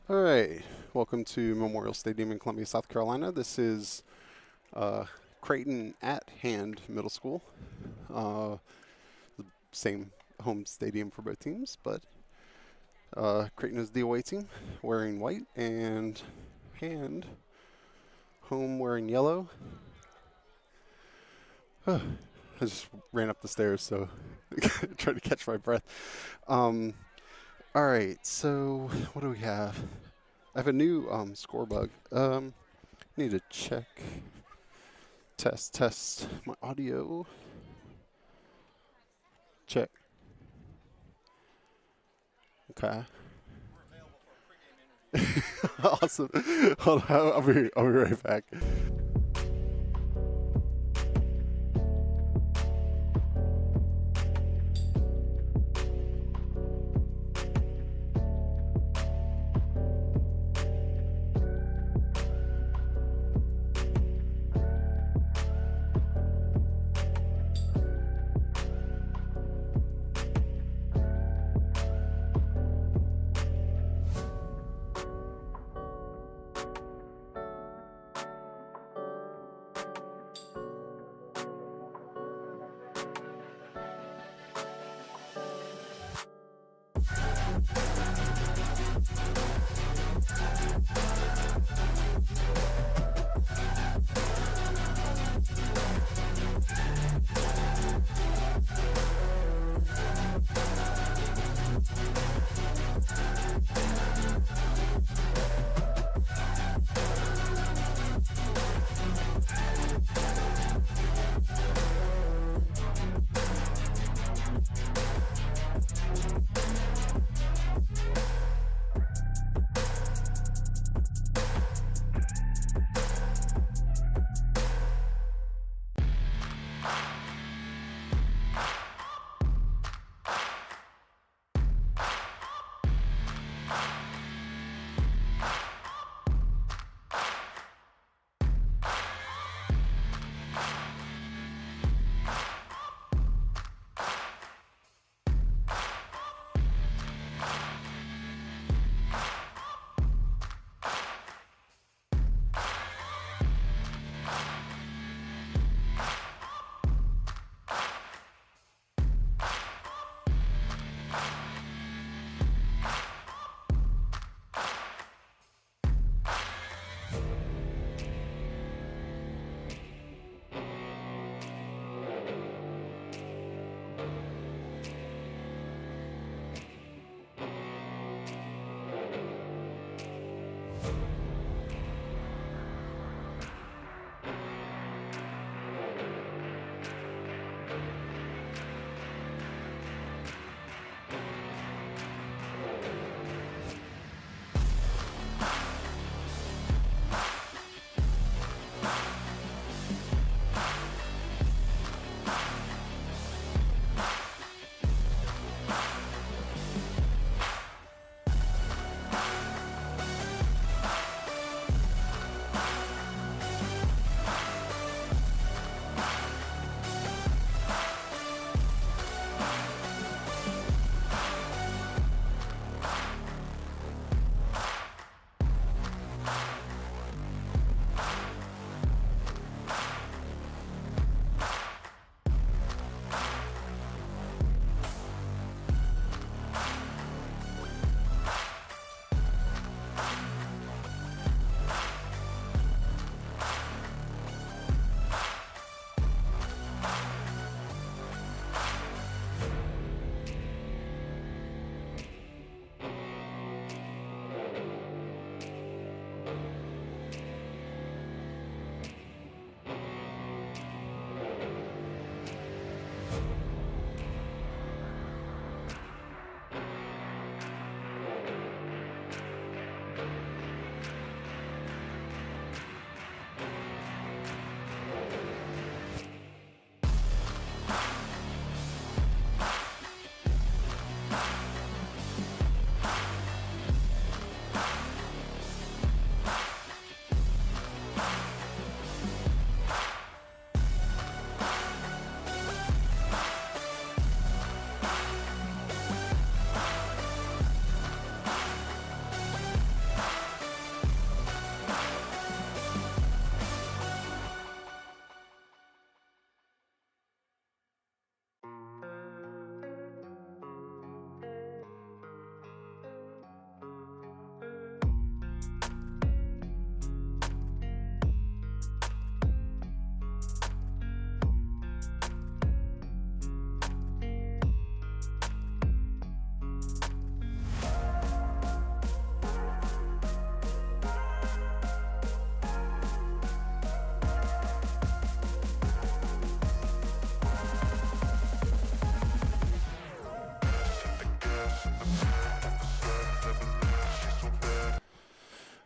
All right, welcome to Memorial Stadium in Columbia, South Carolina. This is Crayton at Hand Middle School. Uh, Same home stadium for both teams, but Crayton is the away team, wearing white, and Hand home wearing yellow. I just ran up the stairs, so trying to catch my breath. Um, all right, so what do we have? I have a new score bug. Need to check. Test my audio. Check. Okay. Awesome. Hold on, I'll be right back.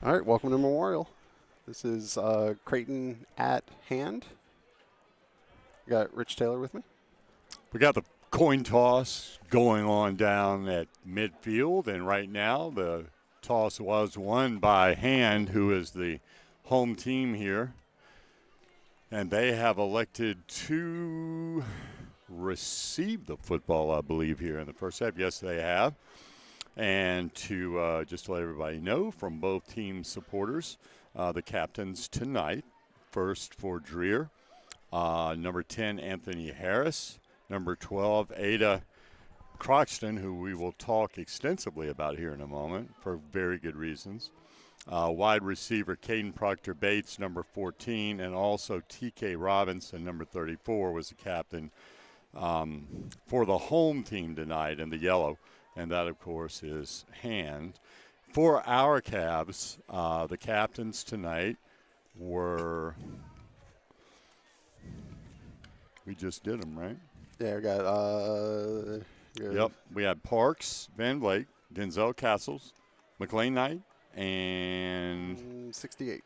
All right, welcome to Memorial. This is Crayton at hand. Got Rich Taylor with me. We got the coin toss going on down at midfield, and right now the toss was won by Hand, who is the home team here. And they have elected to receive the football, I believe, here in the first half. Yes, they have. And to just let everybody know from both team supporters, the captains tonight, first for Dreer, number 10, Anthony Harris, number 12, Ada Croxton, who we will talk extensively about here in a moment for very good reasons. Wide receiver Caden Proctor-Bates, number 14, and also T.K. Robinson, number 34, was the captain for the home team tonight in the yellow. And that, of course, is Hand. For our Cavs, the captains tonight were – we just did them, right? Yeah, we got Yep. We had Parks, Van Blake, Denzel Castles, McLean Knight, and 68.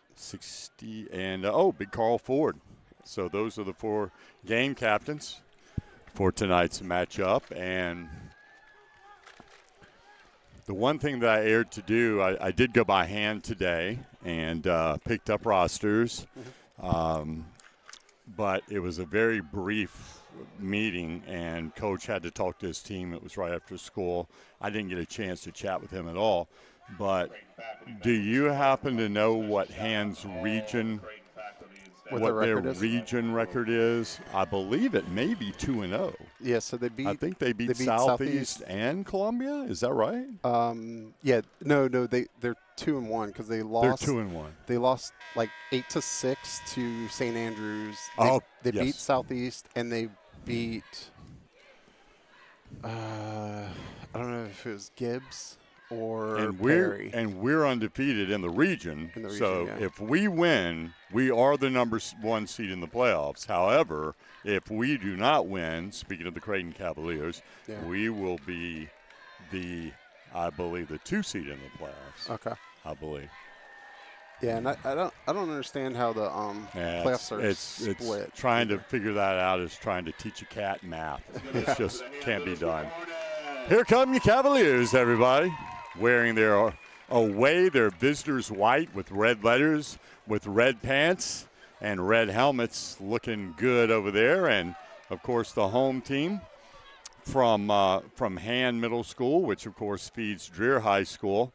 Big Carl Ford. So those are the 4 game captains for tonight's matchup. And the one thing that I erred to do, I did go by hand today and picked up rosters. But it was a very brief meeting, and Coach had to talk to his team. It was right after school. I didn't get a chance to chat with him at all. But do you happen to know what Hand's region, what their region record is? I believe it may be 2-0. Yeah, so they beat. I think they beat Southeast and Columbia. Is that right? Yeah, no, they're 2-1 because they lost. They're 2-1. They lost like 8-6 to St. Andrews. They yes. beat Southeast, and they beat. I don't know if it was Gibbs or Perry. And we're undefeated in the region. So yeah. if we win, we are the number 1 seed in the playoffs. However, if we do not win, speaking of the Crayton Cavaliers, we will be I believe, the 2 seed in the playoffs. Okay. I believe. Yeah, and I don't understand how the playoffs are split. It's trying to figure that out is trying to teach a cat math. It just can't be done. Here come your Cavaliers, everybody, wearing their visitors white with red letters, with red pants and red helmets, looking good over there. And, of course, the home team from Hand Middle School, which, of course, feeds Dreer High School.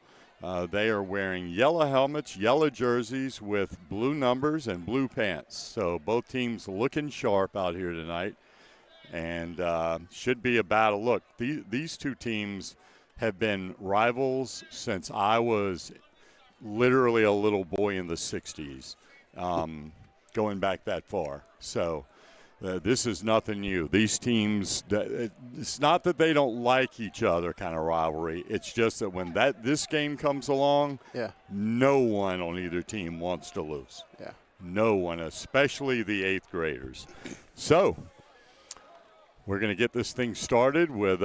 They are wearing yellow helmets, yellow jerseys with blue numbers and blue pants. So both teams looking sharp out here tonight, and should be a battle. Look, these 2 teams have been rivals since I was literally a little boy in the 60s, going back that far. So this is nothing new. These teams, it's not that they don't like each other kind of rivalry. It's just that when this game comes along, no one on either team wants to lose. Yeah. No one, especially the 8th graders. So we're going to get this thing started with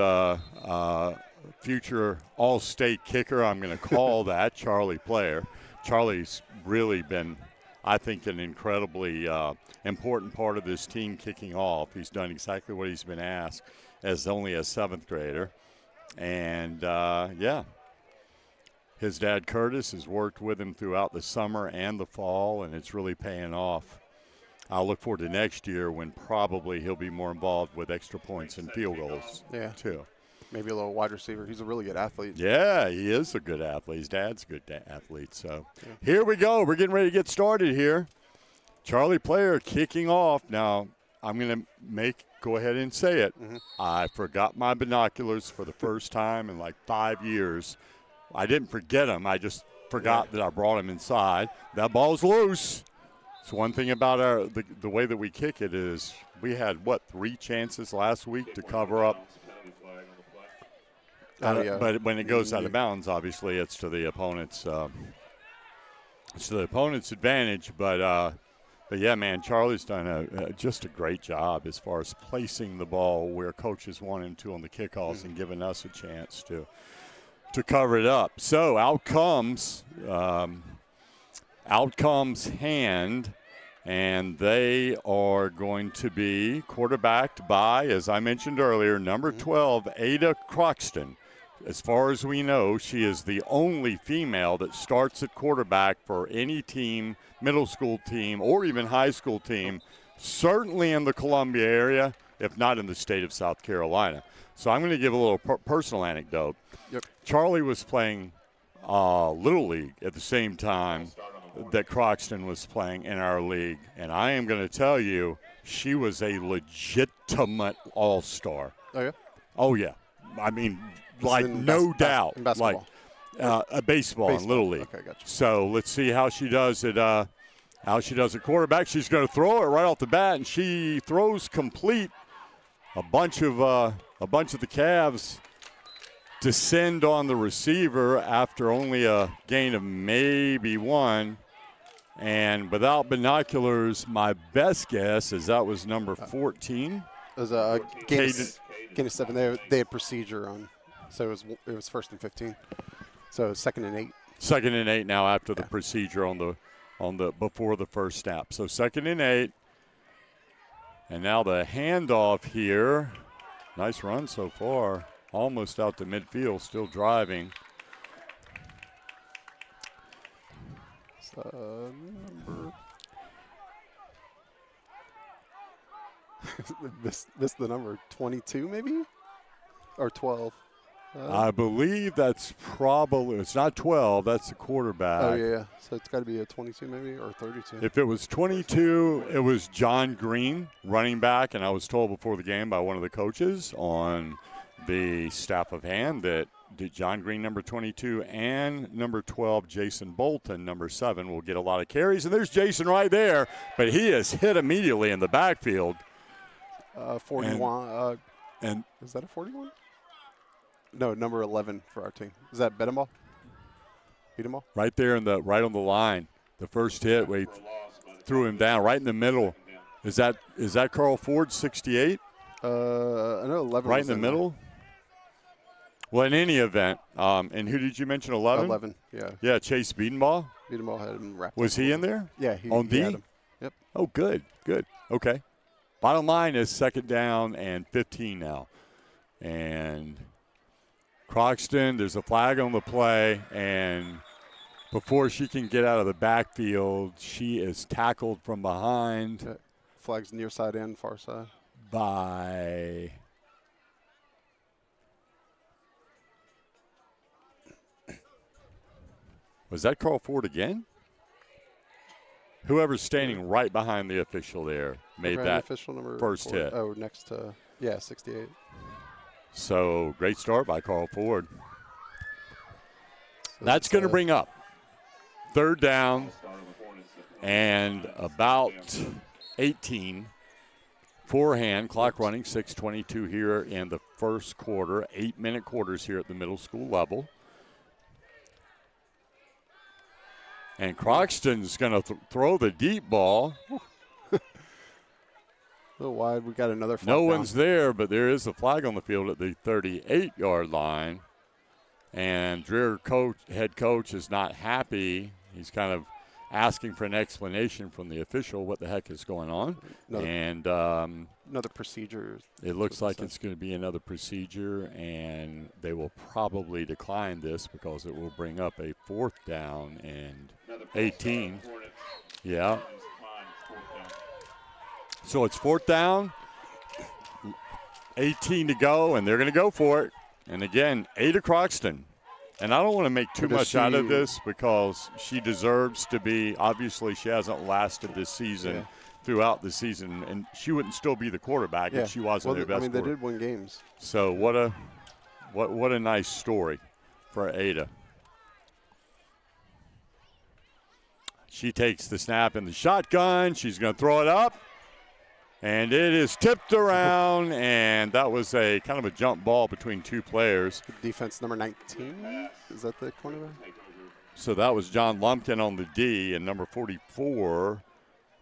future all-state kicker, I'm going to call that, Charlie Player. Charlie's really been, I think, an incredibly important part of this team kicking off. He's done exactly what he's been asked as only a 7th grader. And, his dad, Curtis, has worked with him throughout the summer and the fall, and it's really paying off. I'll look forward to next year when probably he'll be more involved with extra points and field goals, too. Maybe a little wide receiver. He's a really good athlete. Yeah, he is a good athlete. His dad's a good athlete. So here we go. We're getting ready to get started here. Charlie Player kicking off. Now, I'm going to go ahead and say it. I forgot my binoculars for the first time in like 5 years. I didn't forget them. I just forgot that I brought them inside. That ball's loose. It's one thing about the way that we kick it is we had, 3 chances last week to cover up. But when it goes out of bounds, obviously it's to the opponent's advantage. But yeah, man, Charlie's done just a great job as far as placing the ball where coaches want him to on the kickoffs and giving us a chance to cover it up. So out comes Out comes Hand, and they are going to be quarterbacked by, as I mentioned earlier, number 12, Ada Croxton. As far as we know, she is the only female that starts at quarterback for any team, middle school team, or even high school team, certainly in the Columbia area, if not in the state of South Carolina. So I'm going to give a little personal anecdote. Yep. Charlie was playing Little League at the same time that Croxton was playing in our league, and I am going to tell you, she was a legitimate all-star. Oh, yeah? Oh, yeah. I mean, like, no doubt. Basketball. Like baseball and Little League. Okay, gotcha. So let's see how she does at quarterback. She's going to throw it right off the bat, and she throws complete. A bunch of the Cavs descend on the receiver after only a gain of maybe one. And without binoculars, my best guess is that was number 14. It was a gain of 7. They had procedure on, so it was 1st and 15. So 2nd and 8. 2nd and 8 now after the procedure on the before the first snap. So 2nd and 8. And now the handoff here. Nice run so far. Almost out to midfield, still driving. Number missed the number 22 maybe, or 12. I believe that's probably, it's not 12, that's the quarterback. Oh, yeah. So it's got to be a 22 maybe, or 32. If it was 22, it was John Green, running back, and I was told before the game by one of the coaches on the staff of Hand that John Green, number 22, and number 12, Jason Bolton, number 7, will get a lot of carries. And there's Jason right there, but he is hit immediately in the backfield. 41. And is that a 41? No, number 11 for our team. Is that Beat-em-all? Right there right on the line. The first hit, we threw him down right in the middle. Is that Carl Ford, 68? I know 11. Right in the middle. Well, in any event, and who did you mention? 11. 11. Yeah. Yeah, Chase Beatenbaugh. Beatenbaugh had him wrapped. Was he in there? Yeah. On he D. had him. Yep. Oh, good. Okay. Bottom line is 2nd down and 15 now, and Croxton, there's a flag on the play, and before she can get out of the backfield, she is tackled from behind. Flags near side and far side. By was that Carl Ford again? Whoever's standing right behind the official there made that official number first 4. hit. Oh, next to 68. So great start by Carl Ford. So that's going to bring up 3rd down and about 18. Forehand, clock running, 6:22 here in the first quarter. 8-minute quarters here at the middle school level. And Croxton's going to throw the deep ball. A little wide. We got another flag. No one's there, but there is a flag on the field at the 38-yard line. And Dreher head coach is not happy. He's kind of asking for an explanation from the official what the heck is going on. Another procedure. It looks like it's going to be another procedure, and they will probably decline this because it will bring up a 4th down and 18. Yeah. So it's 4th down, 18 to go, and they're going to go for it. And again, Ada Croxton. And I don't want to make too much out of this because she deserves to be. Obviously, she hasn't lasted this season throughout the season, and she wouldn't still be the quarterback if she wasn't their best. I mean, they did win games. So what a nice story for Ada. She takes the snap in the shotgun. She's going to throw it up. And it is tipped around, and that was a kind of a jump ball between two players. Defense number 19, is that the cornerback? So that was John Lumpkin on the D, and number 44,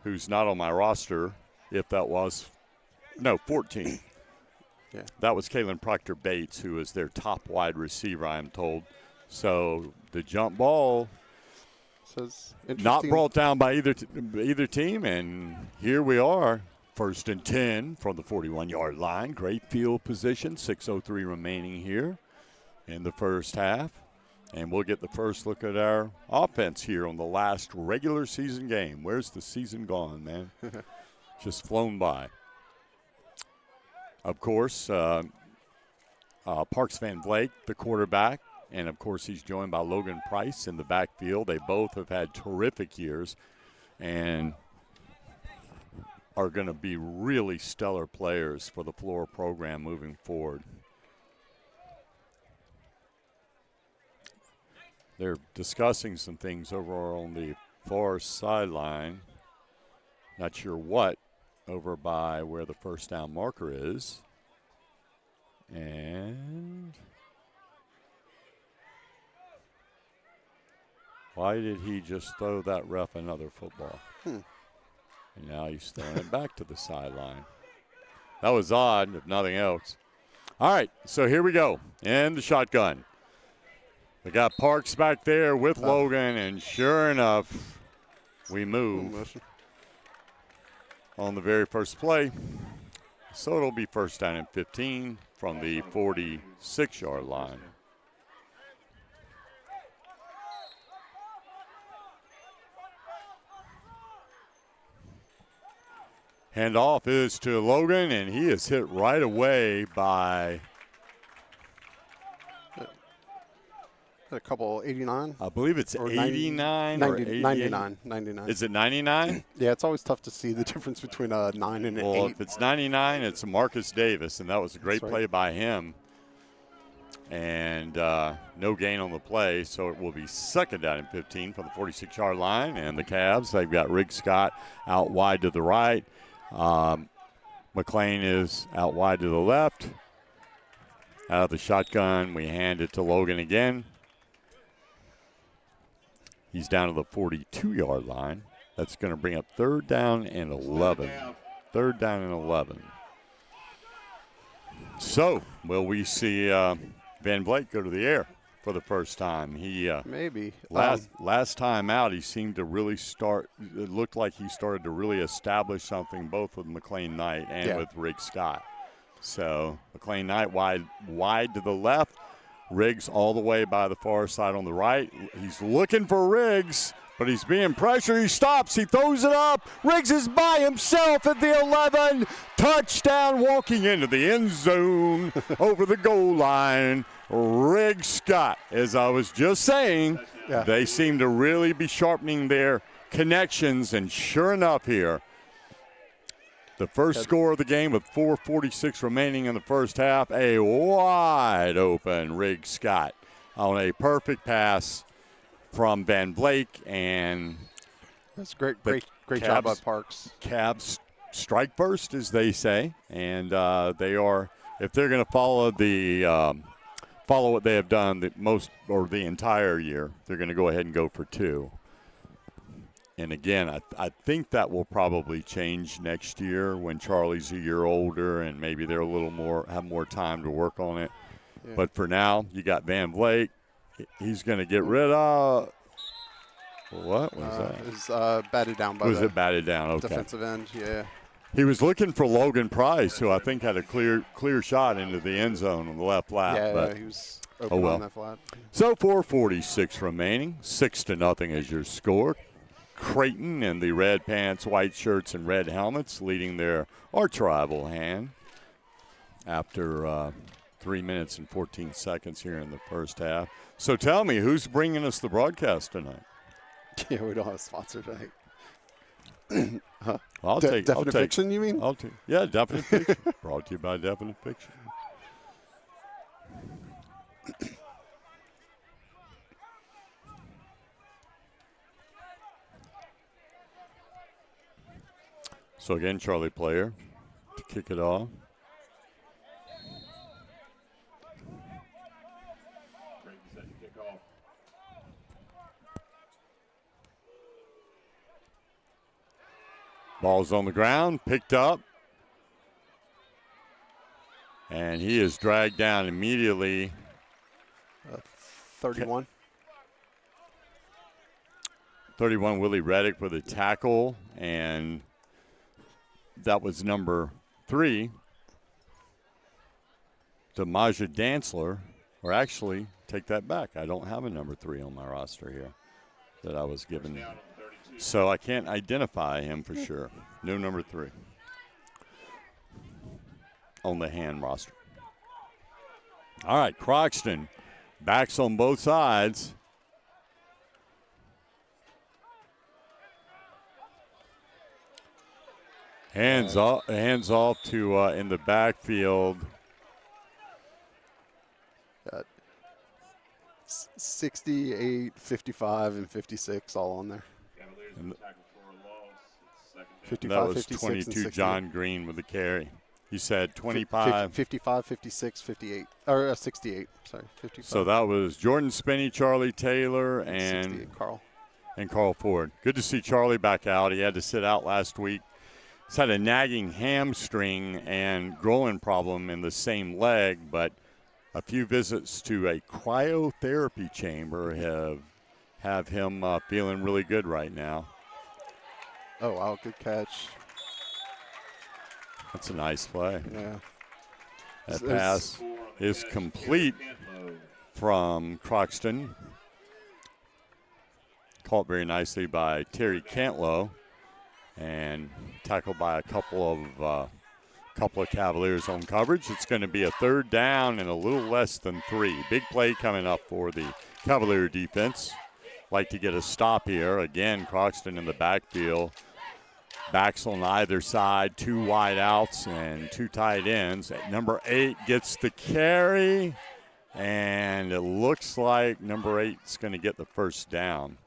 who's not on my roster, if that was, no, 14. Yeah. That was Kalen Proctor Bates, who is their top wide receiver, I am told. So the jump ball. Says Not interesting. brought down by either team, and here we are. 1st and 10 from the 41-yard line. Great field position. 6:03 remaining here in the first half. And we'll get the first look at our offense here on the last regular season game. Where's the season gone, man? Just flown by. Of course, Parks Van Vleck, the quarterback, and, of course, he's joined by Logan Price in the backfield. They both have had terrific years and are going to be really stellar players for the Flora program moving forward. They're discussing some things over on the far sideline. Not sure what, over by where the first down marker is. And why did he just throw that ref another football? And now he's throwing it back to the sideline. That was odd, if nothing else. All right, so here we go. In the shotgun. We got Parks back there with Logan, and sure enough, we move on the very first play. So it'll be first down and 15 from the 46-yard line. Handoff is to Logan, and he is hit right away by a couple 89. I believe it's 89 or 99. Is it 99? Yeah, it's always tough to see the difference between a 9 and an 8. Well, if it's 99, it's Marcus Davis, and that was a great play by him. And no gain on the play, so it will be second down and 15 from the 46-yard line. And the Cavs, they've got Rick Scott out wide to the right. McLean is out wide to the left. Out of the shotgun, we hand it to Logan again. He's down to the 42-yard line. That's going to bring up third down and 11. Third down and 11. So, will we see Van Vleck go to the air for the first time? He maybe. Last time out, he seemed to really start. It looked like he started to really establish something both with McLean Knight and with Rick Scott. So, McLean Knight wide to the left. Riggs all the way by the far side on the right. He's looking for Riggs, but he's being pressured. He stops. He throws it up. Riggs is by himself at the 11. Touchdown, walking into the end zone over the goal line. Riggs Scott, as I was just saying, they seem to really be sharpening their connections, and sure enough here, the first score of the game with 4:46 remaining in the first half, a wide open Riggs Scott on a perfect pass from Van Vleck, and that's great job by Parks. Cavs strike first, as they say, and they are, if they're going to follow what they have done the entire year, they're going to go ahead and go for 2. And again, I think that will probably change next year when Charlie's a year older and maybe they're have more time to work on it. Yeah. But for now, you got Van Vleck. He's going to get rid of. What was that? It was batted down by it batted down? Okay. Defensive end, yeah. He was looking for Logan Price, who I think had a clear shot into the end zone on the left flat. Yeah, he was open on that flat. So 4:46 remaining, 6-0 is your score. Crayton in the red pants, white shirts, and red helmets leading their arch-rival hand after 3 minutes and 14 seconds here in the first half. So tell me, who's bringing us the broadcast tonight? Yeah, we don't have a sponsor tonight. I'll take Definite Fiction, you mean? Yeah, Definite Fiction. Brought to you by Definite Fiction. So again, Charlie Player to kick it off. Ball's on the ground, picked up. And he is dragged down immediately. 31. 31, Willie Reddick with a tackle, and that was number 3. Demaja Dantzler, or actually, take that back. I don't have a number 3 on my roster here that I was given. So I can't identify him for sure. No number 3 on the hand roster. All right, Croxton, backs on both sides. Hands off to in the backfield. 68, 55, and 56 all on there. And 55, that was 56, 22, and John Green with the carry. You said 25. 55, 56, 58. Or 68, sorry, 55. So that was Jordan Spinney, Charlie Taylor, and 68, Carl. And Carl Ford. Good to see Charlie back out. He had to sit out last week. He's had a nagging hamstring and growing problem in the same leg, but a few visits to a cryotherapy chamber have him feeling really good right now. Oh, wow, good catch. That's a nice play. Yeah. That pass is complete from Croxton. Caught very nicely by Terry Cantlow and tackled by a couple of Cavaliers on coverage. It's going to be a 3rd down and a little less than 3. Big play coming up for the Cavalier defense. Like to get a stop here. Again, Croxton in the backfield. Backs on either side, 2 wide outs and 2 tight ends. At number 8 gets the carry, and it looks like number 8 is going to get the first down.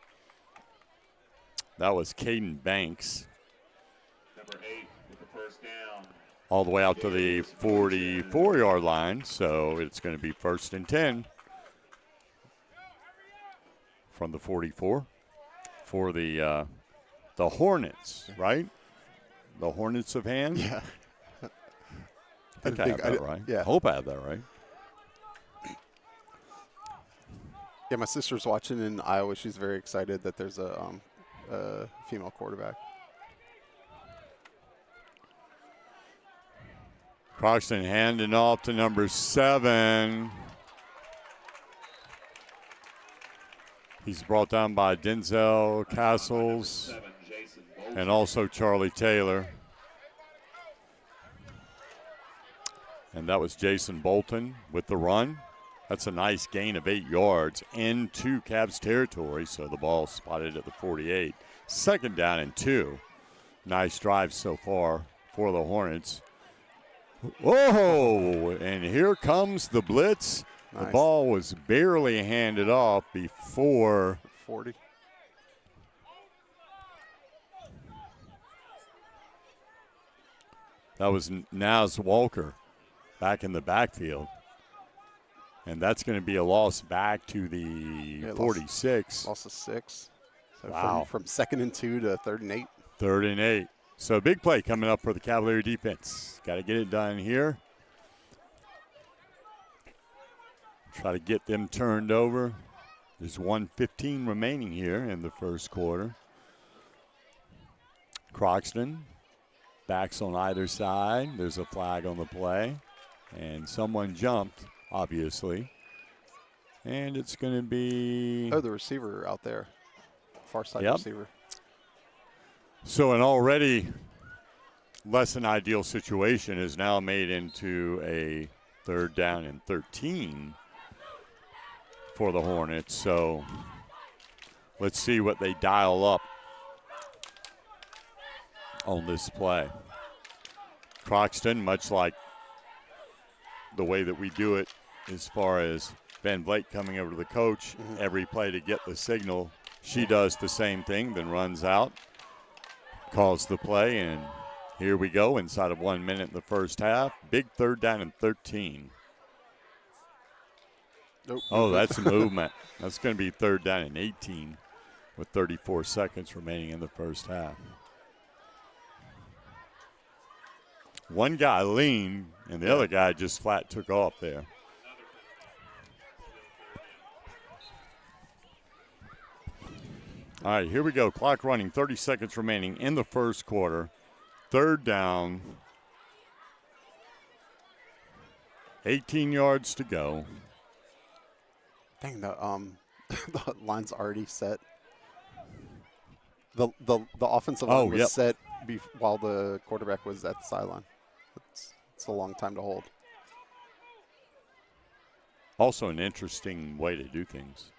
That was Caden Banks. Number 8 with the first down. All the way out to the 44-yard line, so it's going to be 1st and 10 from the 44 for the Hornets, right? The Hornets of hand? Yeah. I think I have that right. Yeah. I hope I have that right. Yeah, my sister's watching in Iowa. She's very excited that there's a female quarterback. Croxton handing off to number 7. He's brought down by Denzel Castles and also Charlie Taylor. And that was Jason Bolton with the run. That's a nice gain of 8 yards into Cavs territory, so the ball spotted at the 48. 2nd down and 2. Nice drive so far for the Hornets. Oh, and here comes the blitz. Nice. The ball was barely handed off before 40. that was Naz Walker back in the backfield. And that's going to be a loss back to the 46. Loss of 6. So Wow. From 2nd and 2 to 3rd and 8. 3rd and 8. So big play coming up for the Cavalier defense. Got to get it done here. Try to get them turned over. There's 1:15 remaining here in the first quarter. Croxton, backs on either side. There's a flag on the play. And someone jumped, obviously. And it's going to be... Oh, the receiver out there. Far side Yep. receiver. So an already less than ideal situation is now made into a 3rd down and 13 for the Hornets. So let's see what they dial up on this play. Croxton, much like the way that we do it as far as Van Vleet coming over to the coach, every play to get the signal, she does the same thing, then runs out, calls the play, and here we go inside of 1 minute in the first half. Big 3rd down and 13. Nope. Oh, that's a movement. That's going to be 3rd down and 18 with 34 seconds remaining in the first half. One guy leaned, and the other guy just flat took off there. All right, here we go. Clock running, 30 seconds remaining in the first quarter. Third down. 18 yards to go. Dang, the line's already set. The offensive line was set while the quarterback was at the sideline. It's a long time to hold. Also an interesting way to do things.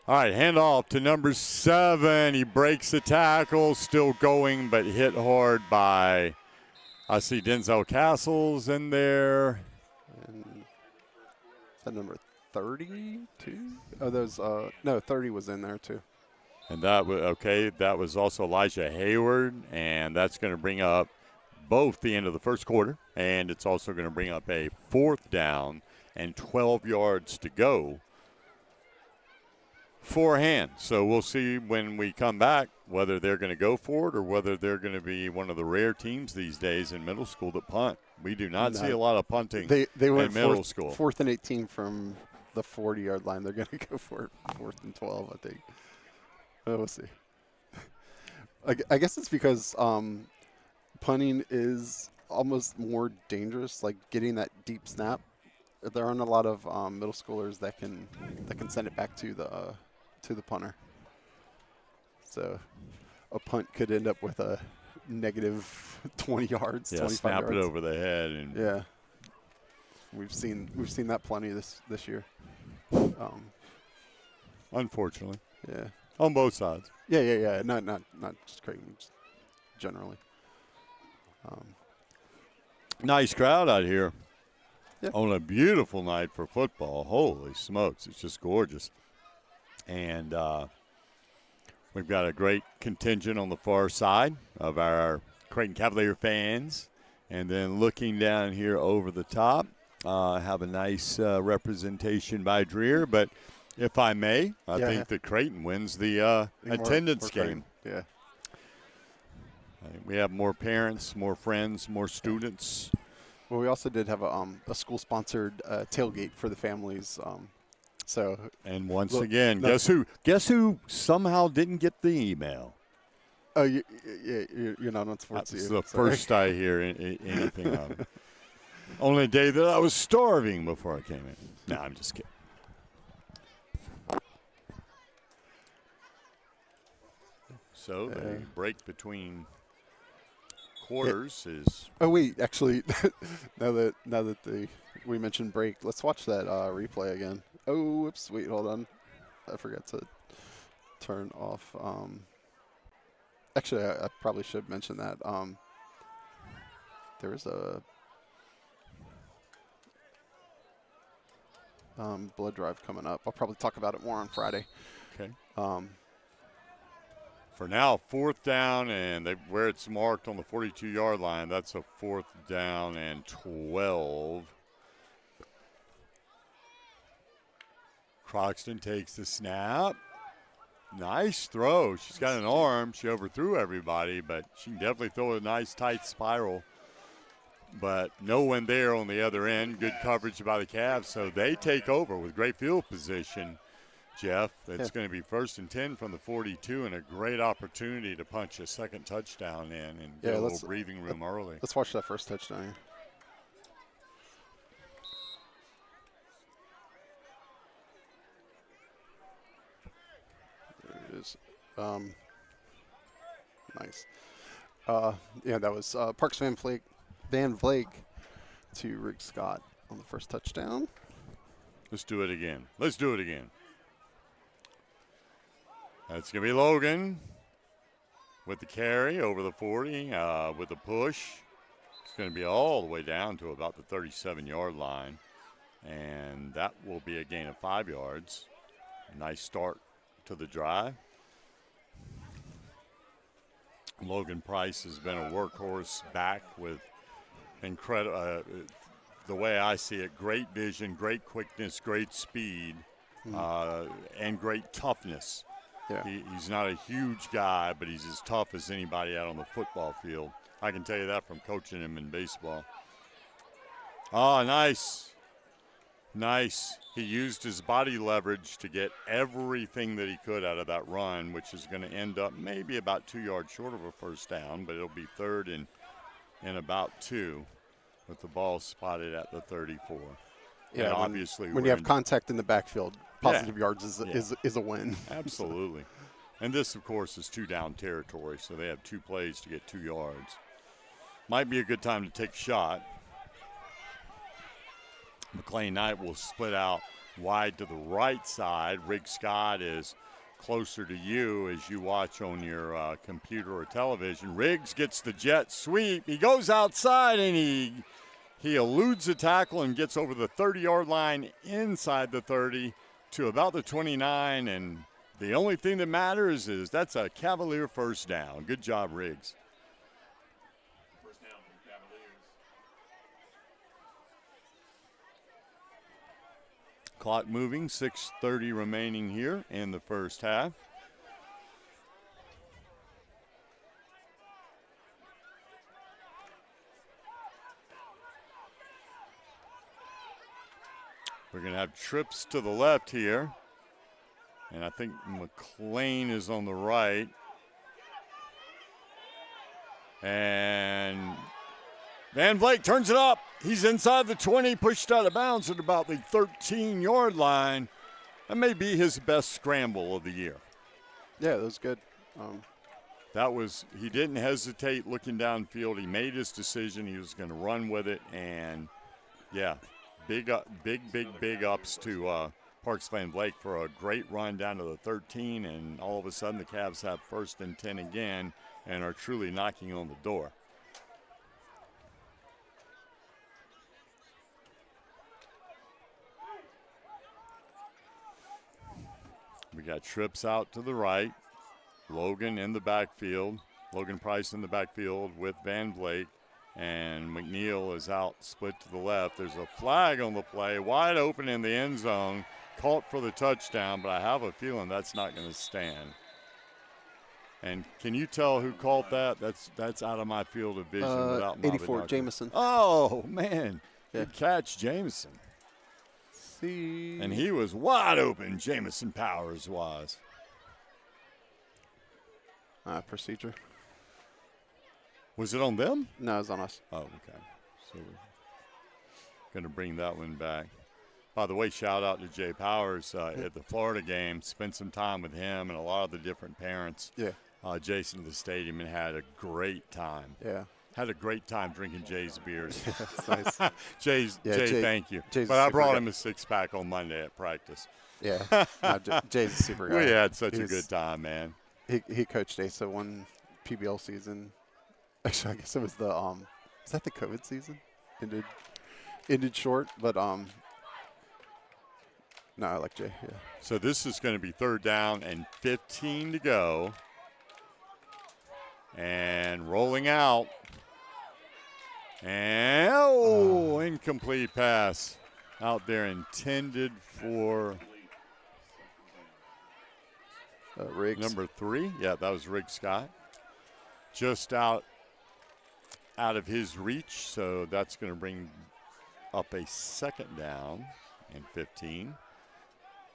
All right, handoff to number 7. He breaks the tackle, still going, but hit hard by, I see Denzel Castles in there. And is that number 32? Oh, there's no, 30 was in there too. And that was also Elijah Hayward, and that's going to bring up both the end of the first quarter, and it's also going to bring up a 4th down and 12 yards to go. Forehand. So we'll see when we come back whether they're going to go for it or whether they're going to be one of the rare teams these days in middle school that punt. We do not see a lot of punting they went in middle school. 4th and 18 from the 40-yard line. They're going to go for 4th and 12, I think. We'll see. I guess it's because punting is almost more dangerous, like getting that deep snap. There aren't a lot of middle schoolers that can send it back to the punter. So a punt could end up with a negative 20 yards, 25 snap yards. It over the head. And yeah. We've seen that plenty this year. Unfortunately. Yeah. On both sides. Yeah. Not just Crayton, just generally. Nice crowd out here. Yeah. On a beautiful night for football. Holy smokes, it's just gorgeous. And we've got a great contingent on the far side of our Crayton Cavalier fans. And then looking down here over the top, have a nice representation by Dreer. But if I may, I think that Crayton wins the attendance game. Yeah. I think we have more parents, more friends, more students. Well, we also did have a school-sponsored tailgate for the families. And once again, guess who somehow didn't get the email? Oh, you're not on sports. That's the first I hear anything of it. Only day that I was starving before I came in. No, I'm just kidding. So the break between quarters is. Oh wait, actually, now that we mentioned break, let's watch that replay again. Oh, whoops! Wait, hold on. I forgot to turn off. Actually, I probably should mention that. There is a blood drive coming up. I'll probably talk about it more on Friday. Okay. For now, 4th down, and where it's marked on the 42-yard line, that's a 4th down and 12. Croxton takes the snap. Nice throw. She's got an arm. She overthrew everybody, but she can definitely throw a nice tight spiral. But no one there on the other end. Good coverage by the Cavs, so they take over with great field position. Jeff, it's going to be 1st and 10 from the 42 and a great opportunity to punch a second touchdown in and get a little breathing room early. Let's watch that first touchdown here. There it is. Nice. That was Parks Van Vleck to Rick Scott on the first touchdown. Let's do it again. That's going to be Logan with the carry over the 40 with the push. It's going to be all the way down to about the 37-yard line. And that will be a gain of 5 yards. Nice start to the drive. Logan Price has been a workhorse back with incredible, the way I see it, great vision, great quickness, great speed, and great toughness. Yeah. He's not a huge guy, but he's as tough as anybody out on the football field. I can tell you that from coaching him in baseball. Oh, nice. Nice. He used his body leverage to get everything that he could out of that run, which is going to end up maybe about 2 yards short of a first down, but it'll be third and about 2 with the ball spotted at the 34. Yeah, and obviously when you have contact in the backfield, positive yards is a win. Absolutely. And this, of course, is 2-down territory, so they have 2 plays to get 2 yards. Might be a good time to take a shot. McLean Knight will split out wide to the right side. Rick Scott is closer to you as you watch on your computer or television. Riggs gets the jet sweep. He goes outside and he eludes a tackle and gets over the 30-yard line inside the 30 to about the 29. And the only thing that matters is that's a Cavalier first down. Good job, Riggs. First down for the Cavaliers. Clock moving, 6:30 remaining here in the first half. We're going to have trips to the left here. And I think McLean is on the right. And Van Vleck turns it up. He's inside the 20, pushed out of bounds at about the 13-yard line. That may be his best scramble of the year. Yeah, that was good. He didn't hesitate looking downfield. He made his decision. He was going to run with it. And, yeah, big ups to Parks Van Vleck for a great run down to the 13. And all of a sudden the Cavs have first and 10 again and are truly knocking on the door. We got trips out to the right. Logan in the backfield. Logan Price in the backfield with Van Vleck. And McNeil is out split to the left. There's a flag on the play. Wide open in the end zone. Caught for the touchdown, but I have a feeling that's not going to stand. And can you tell who called that? That's out of my field of vision without my 84, Jameson. Oh, man. Good catch, Jameson. See. And he was wide open, Jameson Powers was. Procedure. Was it on them? No, it was on us. Oh, okay. So we're going to bring that one back. By the way, shout out to Jay Powers at the Florida game. Spent some time with him and a lot of the different parents. Yeah. Jason at the stadium and had a great time. Yeah. Had a great time drinking Jay's beers. That's nice. Jay, thank you. Jay's but I brought guy. him a 6-pack on Monday at practice. Yeah. Jay's a super guy. We had such a good time, man. He coached Asa one PBL season. Actually, I guess it was is that the COVID season? Ended short, but no, I like Jay. Yeah. So this is going to be 3rd down and 15 to go. And rolling out. And incomplete pass out there intended for Riggs. number 3. Yeah, that was Rick Scott. Just out of his reach, so that's going to bring up a 2nd down and 15.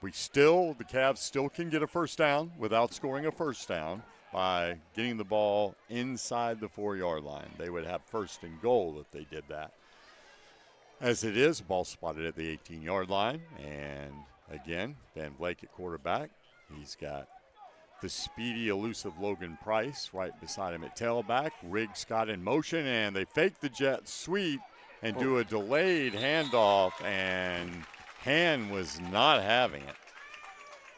The Cavs still can get a first down without scoring a first down by getting the ball inside the 4-yard line. They would have 1st and goal if they did that. As it is, ball spotted at the 18-yard line. And again, Van Vleck at quarterback. He's got the speedy, elusive Logan Price right beside him at tailback. Riggs Scott in motion, and they fake the jet sweep and do a delayed handoff, and Han was not having it.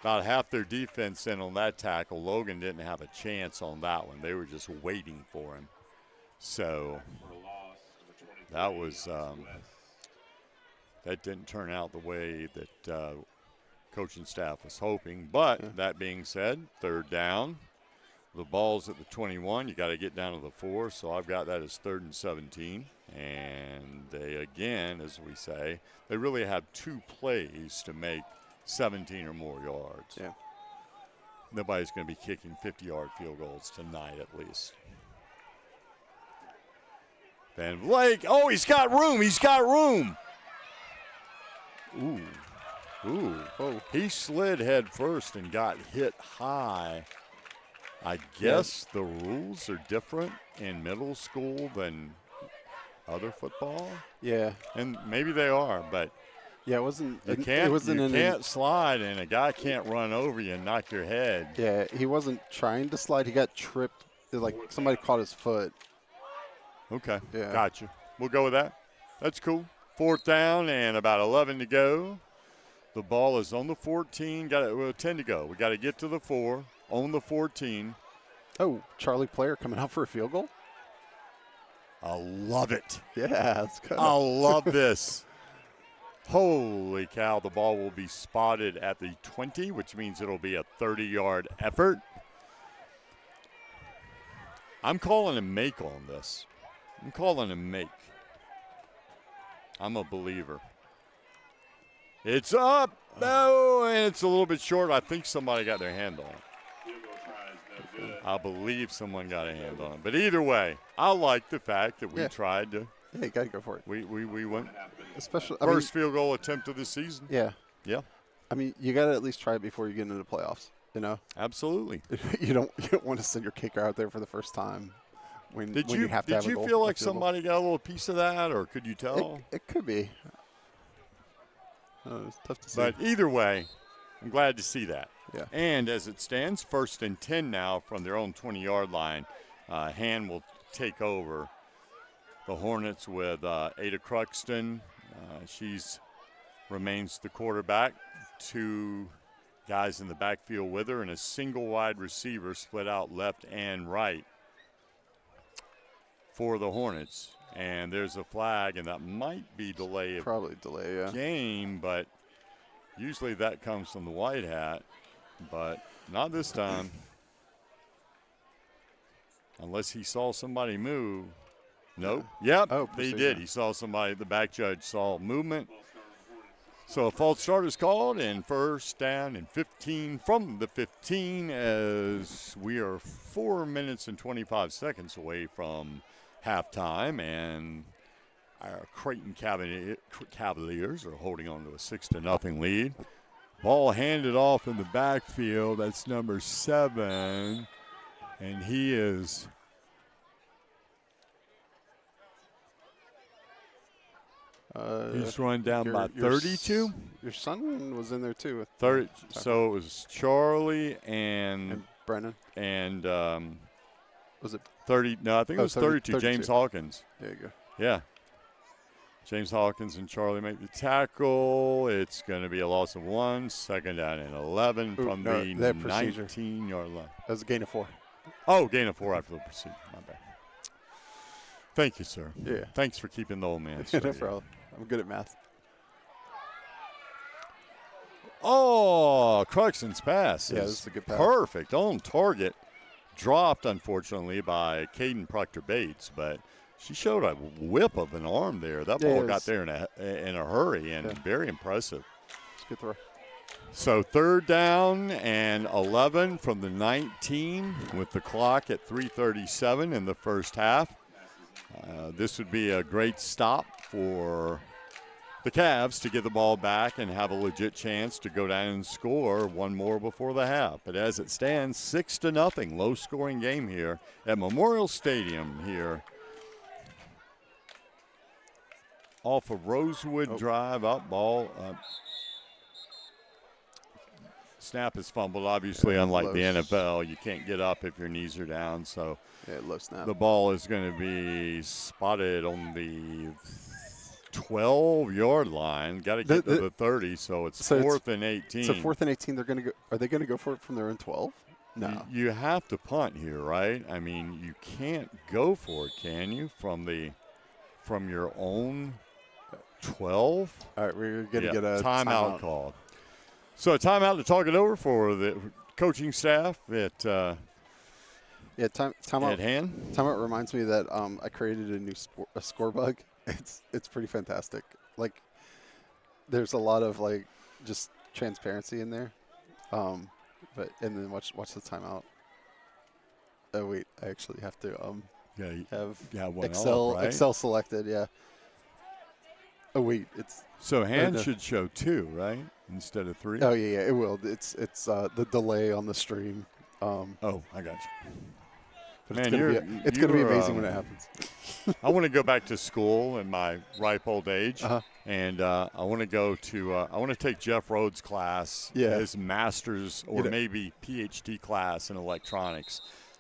About half their defense in on that tackle. Logan didn't have a chance on that one. They were just waiting for him. So that was that didn't turn out the way that coaching staff was hoping. But that being said, 3rd down. The ball's at the 21. You got to get down to the 4. So I've got that as 3rd and 17. And they, again, as we say, they really have 2 plays to make 17 or more yards. Yeah. Nobody's going to be kicking 50-yard field goals tonight at least. Van Vleck, he's got room. Ooh. Ooh. Oh. He slid head first and got hit high. I guess the rules are different in middle school than other football. Yeah. And maybe they are, but Yeah, it wasn't. you It can't, wasn't you in can't slide, and a guy can't run over you and knock your head. Yeah, he wasn't trying to slide. He got tripped. Like somebody caught his foot. Okay, Yeah. gotcha. We'll go with that. That's cool. 4th down and about 11 to go. The ball is on the 14. 10 to go. We got to get to the 4 on the 14. Oh, Charlie Player coming out for a field goal. I love it. Yeah, that's good. I love this. Holy cow, the ball will be spotted at the 20, which means it'll be a 30-yard effort. I'm calling a make on this. I'm calling a make. I'm a believer. It's up. No, and it's a little bit short. I think somebody got their hand on it. Field goal try is no good. I believe someone got a hand on it. But either way, I like the fact that we Yeah. tried to. Yeah, you gotta go for it. We went Especially first field goal attempt of the season. Yeah. Yeah, I mean, you gotta at least try it before you get into the playoffs. You know, absolutely. you don't want to send your kicker out there for the first time when Did when you you have to have did a you goal, feel a like field goal. somebody got a little piece of that, or could you tell? It could be. It's tough to see. But either way, I'm glad to see that. Yeah. And as it stands, 1st and 10 now from their own 20-yard line. Han will take over the Hornets with Ada Cruxton. She's remains the quarterback. 2 guys in the backfield with her and a single wide receiver split out left and right for the Hornets. And there's a flag, and that might be delay of Probably delay. Yeah. game, but usually that comes from the white hat, but not this time. Unless he saw somebody move. Nope. Yep, Oh, he procedure. did. He saw somebody. The back judge saw movement. So a false start is called, and 1st down and 15 from the 15 as we are 4 minutes and 25 seconds away from halftime, and our Crayton Cavaliers are holding on to a 6-0 lead. Ball handed off in the backfield. That's number 7, and he is he's run down by 32. Your son was in there too. With 30. So it was Charlie and Brennan. and Was it? 30. No, I think it was 32. James Hawkins. There you go. Yeah. James Hawkins and Charlie make the tackle. It's going to be a loss of 1. 2nd down and 11 from the that procedure. 19-yard line. That was a gain of 4. Oh, gain of 4 after the procedure. My bad. Thank you, sir. Yeah. Thanks for keeping the old man No straight. problem. I'm good at math. Oh, Cruxton's pass. Yeah, this is a good pass. Perfect. On target. Dropped, unfortunately, by Caden Proctor-Bates, but she showed a whip of an arm there. That ball got there in a hurry, and very impressive. It's a good throw. So 3rd down and 11 from the 19 with the clock at 3:37 in the first half. This would be a great stop for the Cavs to get the ball back and have a legit chance to go down and score one more before the half. But as it stands, 6-0, low-scoring game here at Memorial Stadium here. Off of Rosewood Drive, up ball. Snap is fumbled, obviously, unlike the NFL. You can't get up if your knees are down, so low snap. the ball is going to be spotted on the 12-yard line. Got to get to the 30, so it's 4th and 18. So 4th and 18, they're going to go. Are they going to go for it from their own 12? No. You have to punt here, right? I mean, you can't go for it, can you? From your own 12? All right, we're going to get a timeout called. So a timeout to talk it over for the coaching staff at timeout at hand. Timeout reminds me that I created a new score bug. It's pretty fantastic. Like, there's a lot of like just transparency in there. And then watch the timeout. Oh wait, I actually have to have one Excel off, right? Excel selected. Yeah. Oh wait, it's So hand no. should show 2, right, instead of 3? oh yeah, it will. It's the delay on the stream. Oh, I got you. But Man, it's gonna be you're, amazing when it happens. I want to go back to school in my ripe old age, Uh-huh. and I want to go to. I want to take Jeff Rhodes' class, Yeah. his master's or maybe PhD class in electronics,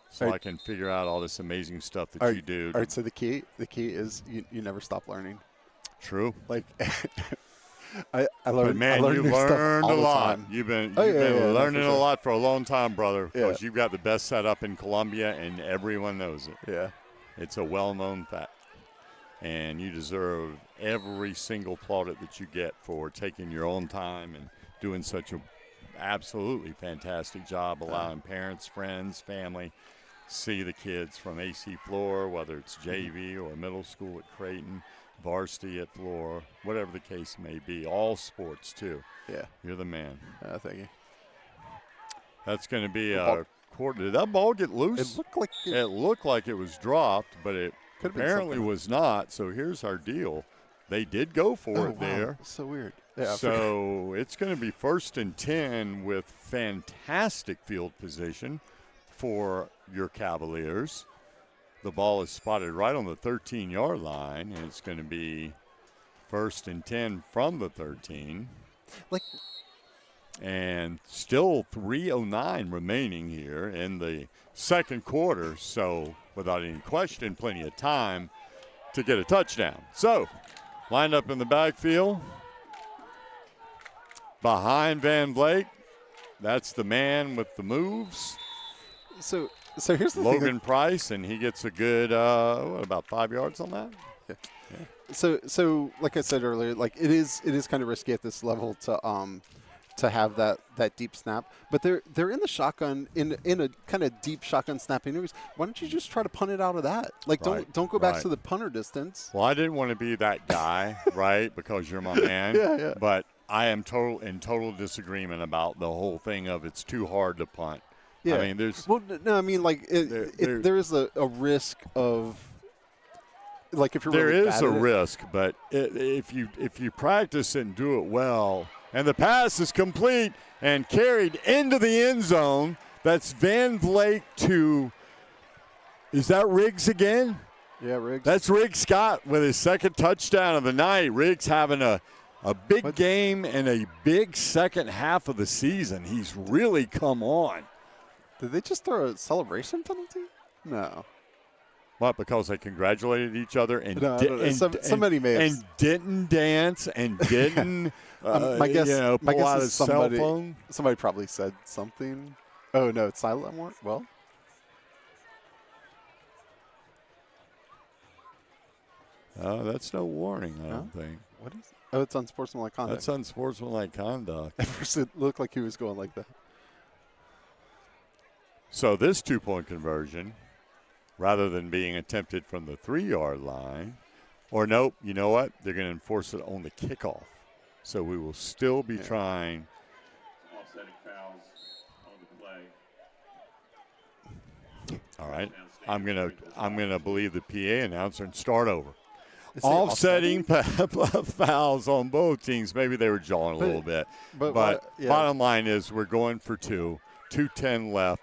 so Right. I can figure out all this amazing stuff that All you do. All right, so the key is you never stop learning. True. Like I learned. But man, I learned you've new stuff learned all a the lot. time. You've been Oh, yeah, learning for a sure. lot for a long time, brother. Because Yeah. you've got the best setup in Columbia, and everyone knows it. Yeah. It's a well-known fact, and you deserve every single plaudit that you get for taking your own time and doing such a absolutely fantastic job, allowing parents, friends, family see the kids from AC floor, whether it's JV or middle school at Crayton, varsity at floor, whatever the case may be. All sports too. Yeah. You're the man. Thank you. That's going to be ball- a quarter. Did that ball get loose? It looked like It looked like it was dropped, but it Could've been apparently something. was not. So here's our deal. They did go for it wow. there. So weird. Yeah. I forgot. So it's going to be 1st and 10 with fantastic field position for your Cavaliers. The ball is spotted right on the 13-yard line, and it's going to be 1st and 10 from the 13. Like, And still 3:09 remaining here in the second quarter. So without any question, plenty of time to get a touchdown. So lined up in the backfield behind Van Blake. That's the man with the moves, so here's the Logan Price, and he gets a good, about 5 yards on that? thing. So like I said earlier, like it is kind of risky at this level to have that deep snap, but they're in the shotgun in a kind of deep shotgun snap anyways. Why don't you just try to punt it out of that? Like Right, don't go back right. to the punter distance. Well, I didn't want to be that guy, right, because you're my man. Yeah. But I am in total disagreement about the whole thing of it's too hard to punt. Yeah. I mean, there's Well, no, I mean like there is a risk of like if you're there really is bad a at it- risk, but if you practice it and do it well, and the pass is complete and carried into the end zone, that's Van Blake to – is that Riggs again? Yeah, Riggs. That's Riggs Scott with his second touchdown of the night. Riggs having a big game and a big second half of the season. He's really come on. Did they just throw a celebration penalty? No. What, because they congratulated each other and, No, I don't know. Somebody may have and didn't dance and didn't my guess, my pull guess out is his cell phone? somebody probably said something. Oh, no, it's silent more? Well, That's no warning, I don't think. what is it? Oh, it's unsportsmanlike conduct. That's unsportsmanlike conduct. At first it looked like he was going like that. So this two-point conversion, rather than being attempted from the 3-yard line, or nope, you know what? They're going to enforce it on the kickoff. So we will still be trying. Offsetting fouls on the play. All right, I'm gonna believe the PA announcer and start over. Is they Offsetting fouls on both teams. Maybe they were jawing a little bit, but yeah. bottom line is we're going for 2:10 left.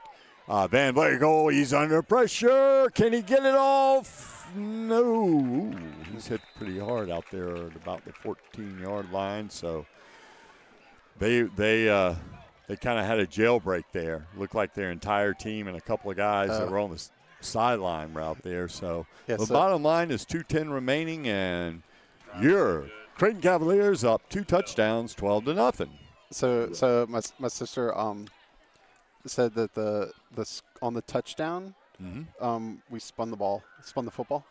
Van Blake, he's under pressure. Can he get it off? No. He's hit pretty hard out there at about the 14-yard line. So they kind of had a jailbreak there. Looked like their entire team and a couple of guys that were on the sideline were out there. So the bottom line is 2:10 remaining, and your Crayton Cavaliers up 2 touchdowns, 12-0. So my sister said that on the touchdown, we spun the football,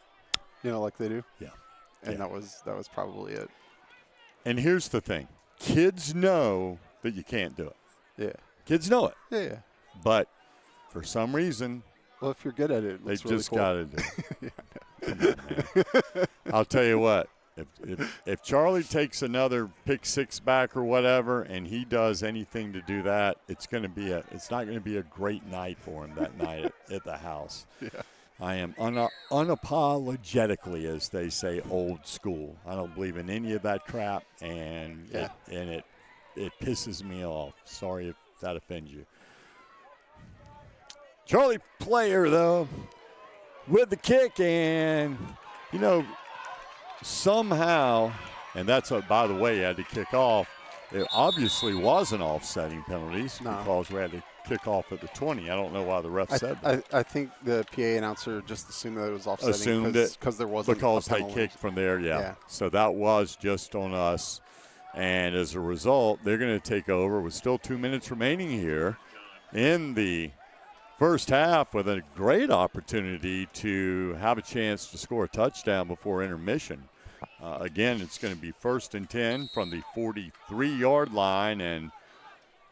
like they do. Yeah. And that was probably it. And here's the thing. Kids know that you can't do it. Yeah. Kids know it. Yeah. But for some reason, Well, if you're good at it, they it's really just cool. got to do it. Come on, man. I'll tell you what. If Charlie takes another pick six back or whatever, and he does anything to do that, it's not going to be a great night for him that night at the house. Yeah. I am unapologetically, as they say, old school. I don't believe in any of that crap, and it pisses me off. Sorry if that offends you. Charlie Player, though, with the kick, and, somehow, and that's, by the way, had to kick off. It obviously wasn't offsetting penalties because we had to kick off at the 20. I don't know why the ref said that. I think the PA announcer just assumed that it was offsetting. Assumed it because there wasn't because a they penalty. kicked from there, yeah. So that was just on us. And as a result, they're going to take over with still 2 minutes remaining here in the first half with a great opportunity to have a chance to score a touchdown before intermission. Again, it's going to be 1st and 10 from the 43-yard line, and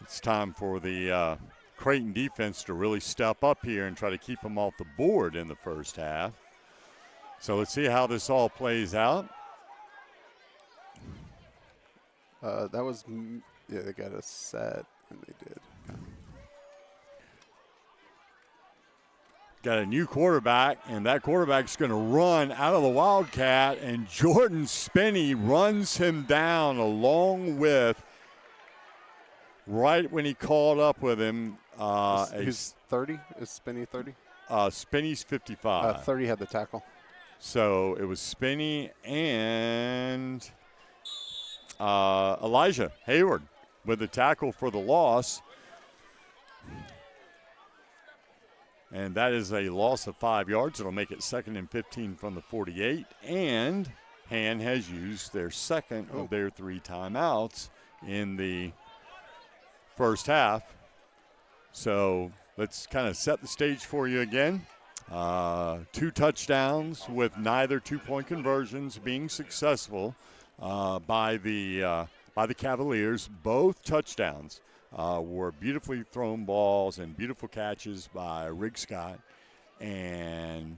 it's time for the Crayton defense to really step up here and try to keep them off the board in the first half. So let's see how this all plays out. They got a set, and they did. Got a new quarterback, and that quarterback's going to run out of the Wildcat, and Jordan Spinney runs him down along with, right when he caught up with him. He's 30? Is Spinney 30? Spinney's 55. 30 had the tackle. So it was Spinney and Elijah Hayward with the tackle for the loss. And that is a loss of 5 yards. It'll make it 2nd and 15 from the 48. And Han has used their second of their 3 timeouts in the first half. So let's kind of set the stage for you again. 2 touchdowns with neither 2-point conversions being successful by the Cavaliers. Both touchdowns were beautifully thrown balls and beautiful catches by Rick Scott. And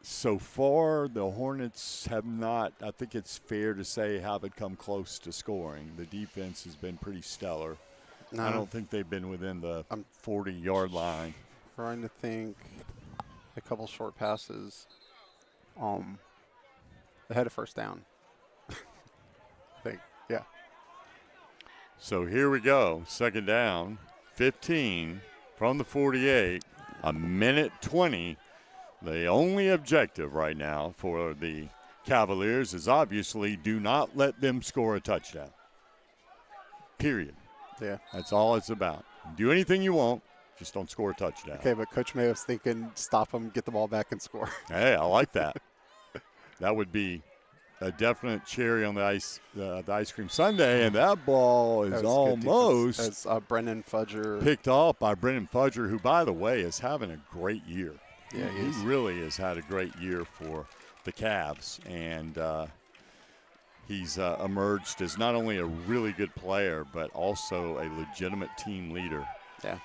so far, the Hornets have not, I think it's fair to say, haven't come close to scoring. The defense has been pretty stellar. No. I don't think they've been within the 40-yard line. Trying to think, a couple short passes. They had a first down. I think, yeah. So here we go, 2nd down, 15 from the 48, a minute 20. The only objective right now for the Cavaliers is obviously do not let them score a touchdown. Period. Yeah. That's all it's about. Do anything you want, just don't score a touchdown. Okay, but Coach Mayo's thinking stop them, get the ball back, and score. Hey, I like that. That would be a definite cherry on the ice cream sundae, and that ball is almost as Brennan Fudger picked off by Brennan Fudger, who, by the way, is having a great year. Yeah, he really has had a great year for the Cavs, and he's emerged as not only a really good player but also a legitimate team leader. Yeah,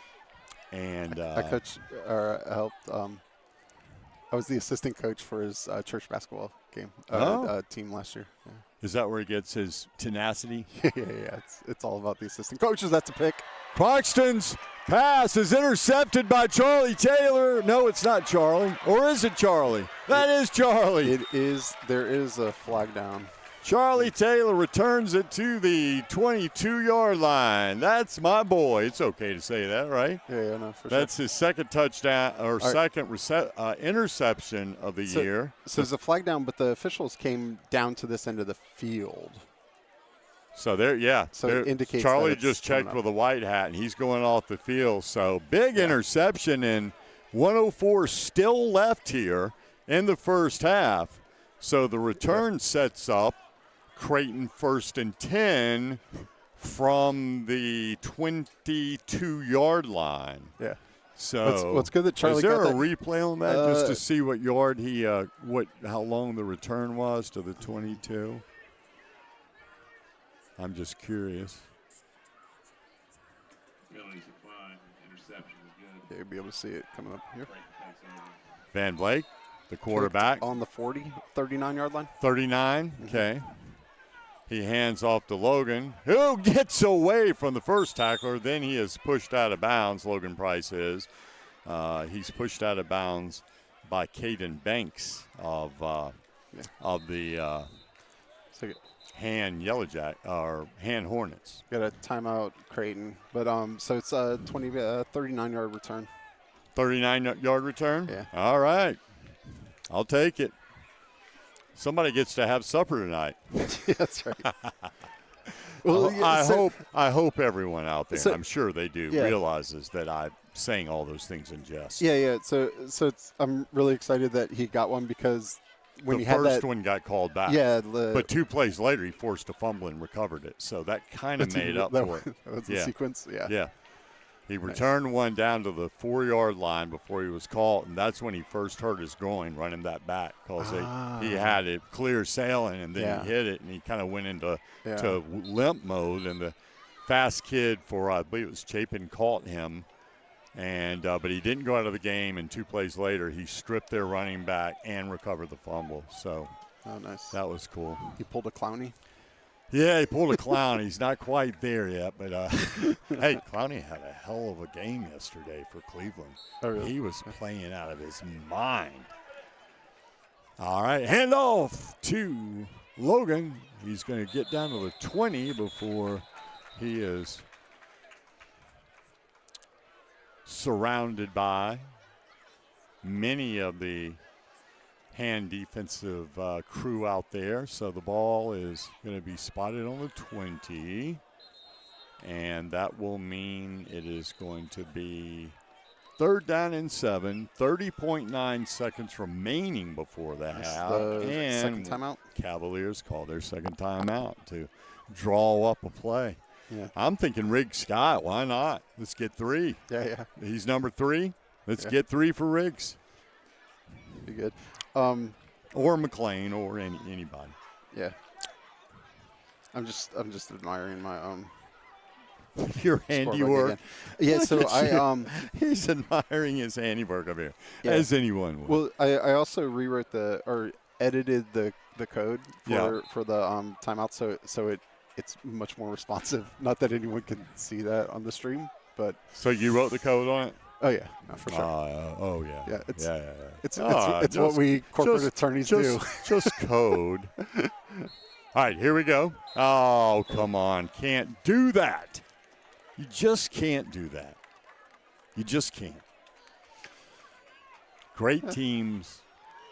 and I coached or helped. I was the assistant coach for his church basketball game team last year. Yeah. Is that where he gets his tenacity? yeah. It's all about the assistant coaches. That's a pick. Croxton's pass is intercepted by Charlie Taylor. No, it's not Charlie. Or is it Charlie? That is Charlie. It is. There is a flag down. Charlie Taylor returns it to the 22-yard line. That's my boy. It's okay to say that, right? Yeah, no, for That's his second touchdown or second interception of the year. So there's a flag down, but the officials came down to this end of the field. So there, yeah. So it indicates Charlie just checked with a white hat, and he's going off the field. So big interception, and 104 still left here in the first half. So the return sets up Crayton 1st and 10 from the 22-yard line. Yeah. So what's good that Charlie is there got a replay on that just to see what yard he how long the return was to the 22? I'm just curious. Penalties are fine. Interception is good. Yeah, you'll be able to see it coming up here. Van Blake, the quarterback. On the 39-yard line. 39, okay. He hands off to Logan, who gets away from the first tackler. Then he is pushed out of bounds, Logan Price is. He's pushed out of bounds by Caden Banks of the Han Yellow Jack or Han Hornets. Got a timeout, Crayton. But so it's a 39-yard return. 39-yard return? Yeah. All right. I'll take it. Somebody gets to have supper tonight. Yeah, that's right. Well, I hope everyone out there, So- I'm sure they do, Yeah. realizes that I'm saying all those things in jest. Yeah. So I'm really excited that he got one because when The he had first that, one got called back. yeah, But 2 plays later, he forced a fumble and recovered it. So that kind of made up for it. That was the Yeah. sequence. Yeah. Yeah. He returned one down to the 4-yard line before he was caught, and that's when he first hurt his groin running that back because he had it clear sailing, and then he hit it, and he kind of went into to limp mode, and the fast kid for, I believe it was Chapin, caught him, and but he didn't go out of the game, and 2 plays later he stripped their running back and recovered the fumble. So nice. that was cool. He pulled a Clowney. Yeah, he pulled a clown. He's not quite there yet, but hey, Clowney had a hell of a game yesterday for Cleveland. Oh, really? He was playing out of his mind. All right, handoff to Logan. He's going to get down to the 20 before he is surrounded by many of the hand defensive crew out there. So the ball is going to be spotted on the 20, and that will mean it is going to be 3rd down and 7, 30.9 seconds remaining before the half. The second timeout. Cavaliers call their second timeout to draw up a play. Yeah. I'm thinking Riggs Scott. Why not? Let's get 3. Yeah. He's number 3. Let's get 3 for Riggs. Be good. Or McLean or anybody. Yeah. I'm just admiring my Your scorebook handiwork. again. Yeah. So I He's admiring his handiwork up here, Yeah. as anyone would. well I also rewrote edited the code for the timeout so it's much more responsive. Not that anyone can see that on the stream, but So you wrote the code on it? oh yeah, no, for sure. Yeah. Yeah, it's- yeah. It's what we corporate attorneys do. Just code. All right, here we go. Oh, come on. Can't do that. You just can't do that. You just can't. Great teams,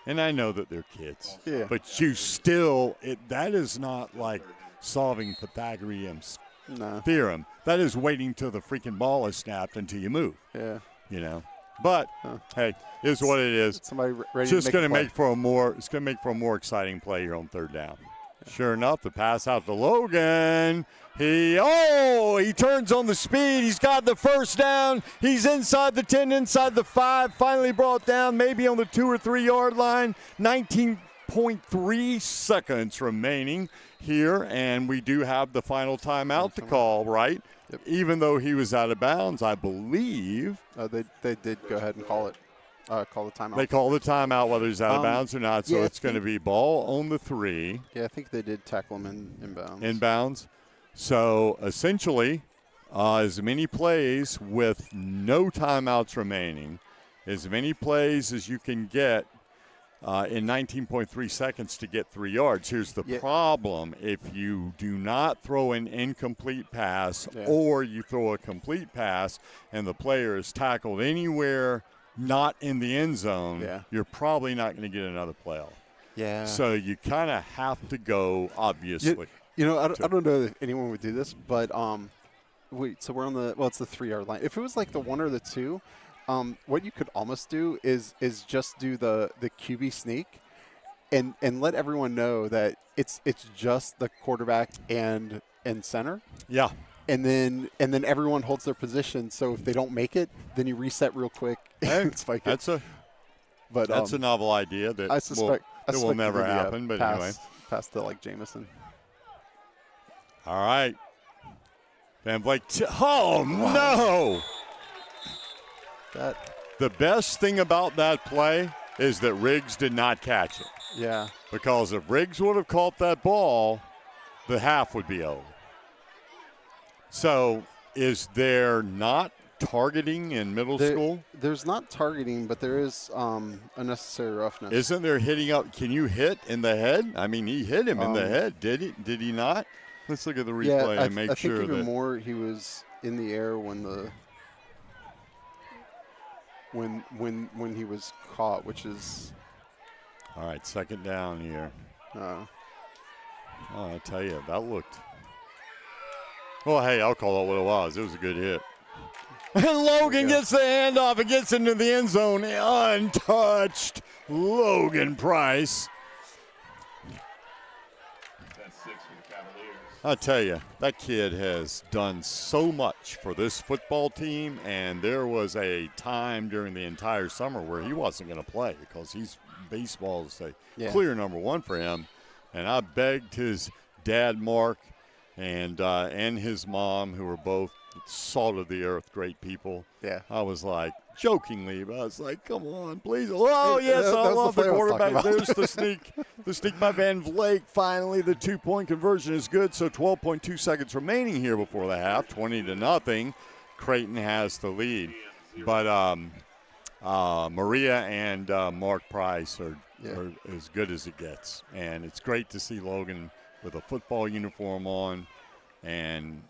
and I know that they're kids, Yeah. but you still, that is not like solving Pythagorean's No. theorem. That is waiting till the freaking ball is snapped until you move, Yeah. you know. But, hey, is what it is. Somebody ready It's just to going to make make for a more exciting play here on 3rd down. Sure enough, the pass out to Logan. He turns on the speed. He's got the first down. He's inside the 10, inside the 5. Finally brought down, maybe on the 2 or 3 yard line. 19.3 seconds remaining here, and we do have the final timeout to call, right? Yep. Even though he was out of bounds, I believe. They did go ahead and call the timeout. They call the timeout whether he's out of bounds or not, so yeah, it's going to be ball on the 3. Yeah, I think they did tackle him in bounds. Inbounds. So essentially, as many plays with no timeouts remaining, as many plays as you can get in 19.3 seconds to get 3 yards. Here's the problem. If you do not throw an incomplete pass or you throw a complete pass and the player is tackled anywhere not in the end zone, you're probably not going to get another playoff. Yeah. So you kind of have to go, obviously. You know, I don't know if anyone would do this, but wait, so we're on it's the 3 yard line. If it was like the 1 or the 2, what you could almost do is just do the QB sneak and let everyone know that it's just the quarterback and center. Yeah. And then everyone holds their position. So if they don't make it, then you reset real quick and spike it. That's a novel idea that I suspect will never happen. But anyway, pass to like Jameson. All right. Van Blake. No! The best thing about that play is that Riggs did not catch it. Yeah. Because if Riggs would have caught that ball, the half would be over. So is there not targeting in middle school? There's not targeting, but there is unnecessary roughness. Isn't there hitting up? Can you hit in the head? I mean, he hit him in the head. Did he? Did he not? Let's look at the replay and make sure think even that. more, he was in the air when when he was caught, which is. All right, second down here. Oh, I tell you, that looked. Well, hey, I'll call it what it was. It was a good hit. And Logan gets the handoff and gets into the end zone untouched. Logan Price. That's 6 for the Cavaliers. I tell you, that kid has done so much for this football team, and there was a time during the entire summer where he wasn't going to play because baseball is a clear number one for him. And I begged his dad, Mark, and his mom, who were both salt of the earth, great people. Yeah. I was like, jokingly, but I was like, come on, please. Oh, yes, I love the play I was quarterback. talking about. There's the sneak by Van Vleek. Finally, the 2-point conversion is good. So 12.2 seconds remaining here before the half, 20-0. Crayton has the lead. But Maria and Mark Price are as good as it gets. And it's great to see Logan with a football uniform on, and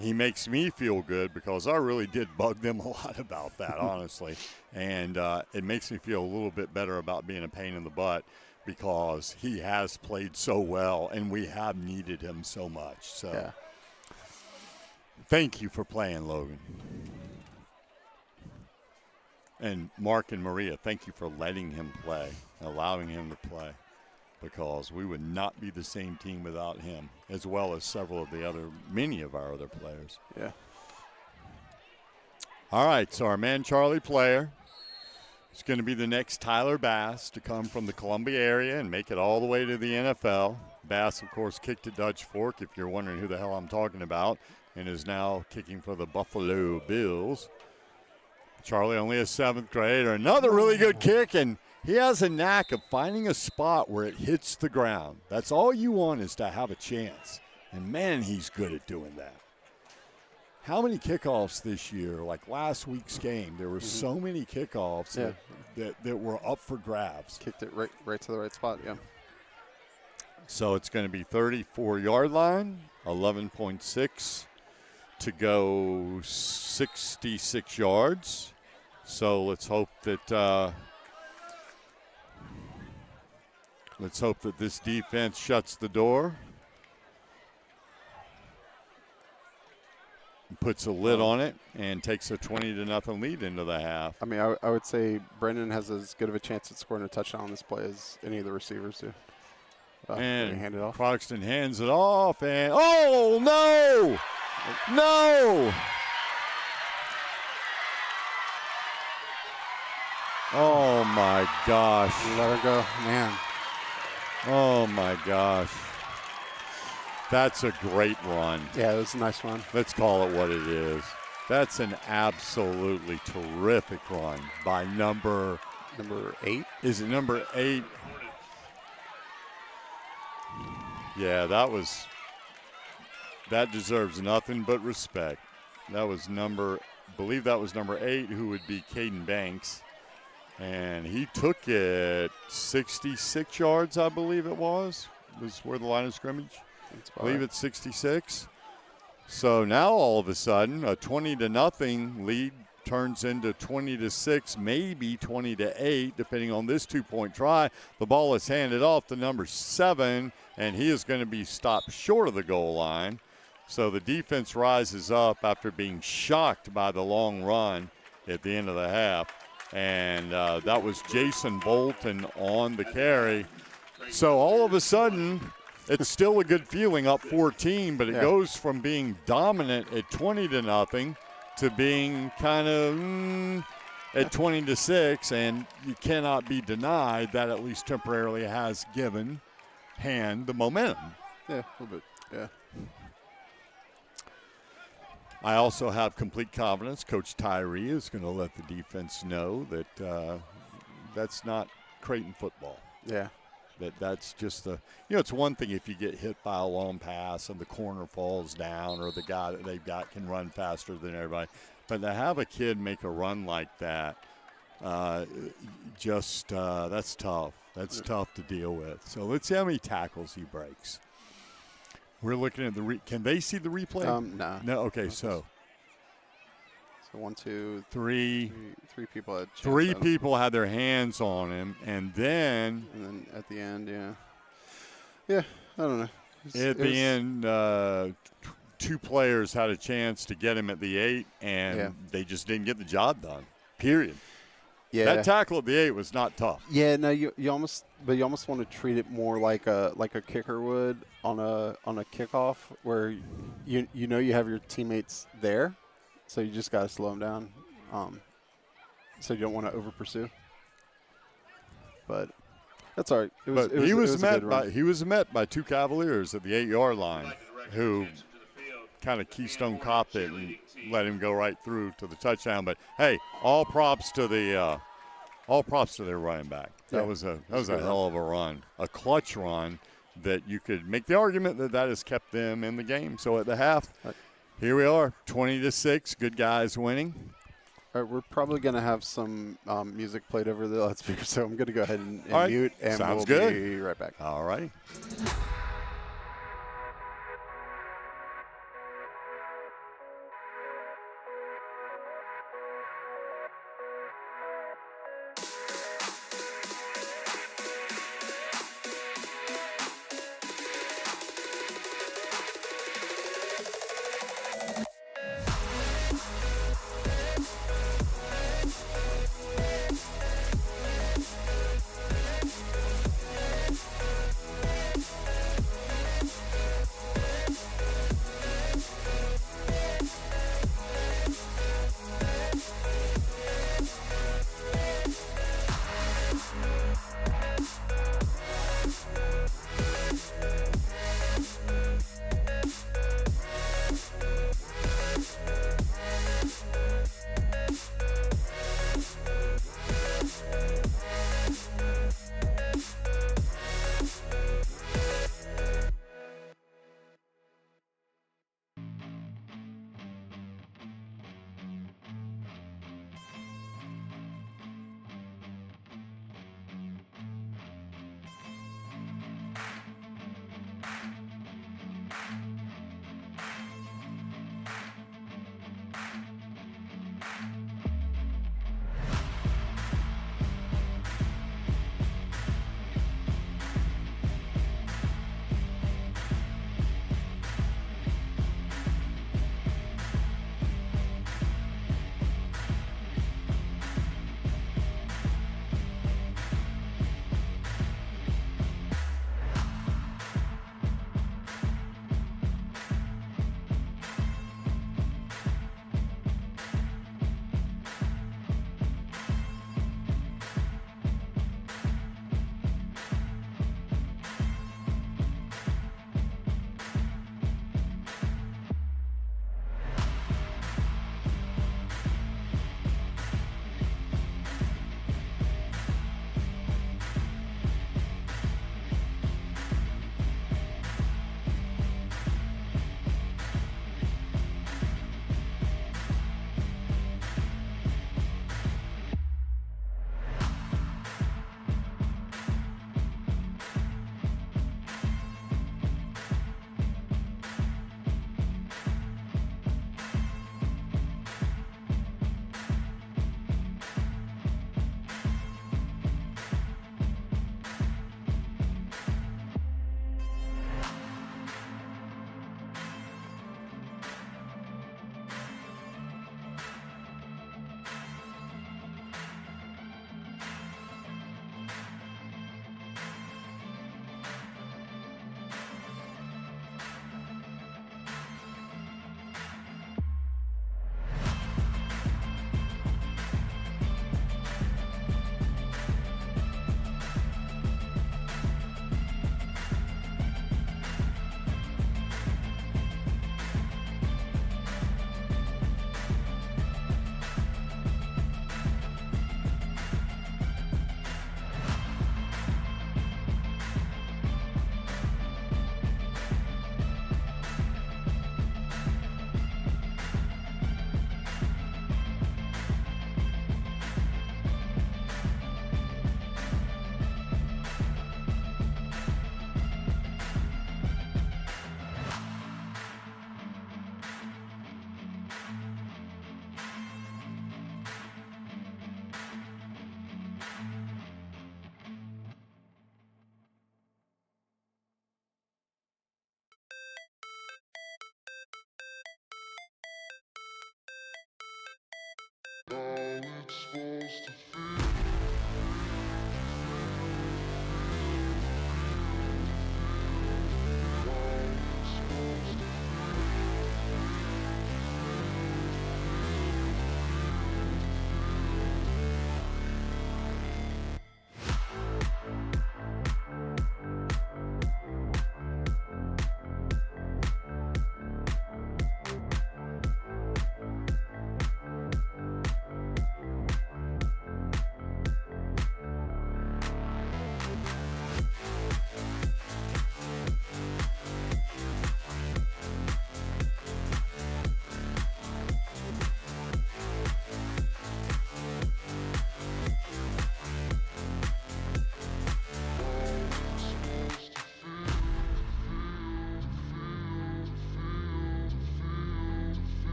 he makes me feel good because I really did bug them a lot about that, honestly. And it makes me feel a little bit better about being a pain in the butt because he has played so well, and we have needed him so much. So thank you for playing, Logan. And Mark and Maria, thank you for letting him play, allowing him to play, because we would not be the same team without him, as well as many of our other players. Yeah. All right, so our man Charlie player is going to be the next Tyler Bass to come from the Columbia area and make it all the way to the NFL. Bass, of course, kicked at Dutch Fork, if you're wondering who the hell I'm talking about, and is now kicking for the Buffalo Bills. Charlie, only a 7th grader. Another really good kick, and he has a knack of finding a spot where it hits the ground. That's all you want, is to have a chance. And, man, he's good at doing that. How many kickoffs this year? Like last week's game, there were so many kickoffs that were up for grabs. Kicked it right to the right spot, yeah. So it's going to be 34-yard line, 11.6 to go, 66 yards. So let's hope that this defense shuts the door and puts a lid on it and takes a 20-0 lead into the half. I mean, I would say Brendan has as good of a chance at scoring a touchdown on this play as any of the receivers do. And hand it off. Croxton hands it off, and oh no! No! Oh my gosh. Let her go, man. Oh my gosh. That's a great run. Yeah, it was a nice run. Let's call it what it is. That's an absolutely terrific run by number 8. Is it number 8? Yeah, that deserves nothing but respect. That was I believe that was number 8, who would be Caden Banks. And he took it 66 yards, I believe it was where the line of scrimmage. I believe it's 66. So now all of a sudden, a 20-0 lead turns into 20-6, maybe 20-8, depending on this 2-point try. The ball is handed off to number 7, and he is going to be stopped short of the goal line. So the defense rises up after being shocked by the long run at the end of the half. And that was Jason Bolton on the carry. So all of a sudden, it's still a good feeling, up 14, but it goes from being dominant at 20-0 to being kind of at 20-6, and you cannot be denied that at least temporarily has given Hand the momentum. Yeah, a little bit, yeah. I also have complete confidence Coach Tyree is going to let the defense know that that's not Crayton football. Yeah. That's just the, it's one thing if you get hit by a long pass and the corner falls down or the guy that they've got can run faster than everybody. But to have a kid make a run like that, that's tough. That's tough to deal with. So let's see how many tackles he breaks. We're looking at can they see the replay? No. No, okay, so. So 1, 2, Three people had Three people had their hands on him, and then at the end, yeah, I don't know. At the end, two players had a chance to get him at the 8, and they just didn't get the job done. Period. Yeah, that tackle at the 8 was not tough. Yeah, no, you almost want to treat it more like a kicker would on a kickoff, where you have your teammates there. So you just got to slow him down, so you don't want to over pursue. But that's all right. He was met by two Cavaliers at the 8-yard line, who kind of Keystone copped it and let him go right through to the touchdown. But hey, all props to their running back. That was a hell of a run, a clutch run that you could make the argument that has kept them in the game. So at the half. Here we are, 20-6, good guys winning. All right, we're probably going to have some music played over the loudspeaker, so I'm going to go ahead and right. mute, and Sounds we'll good. be right back. All right.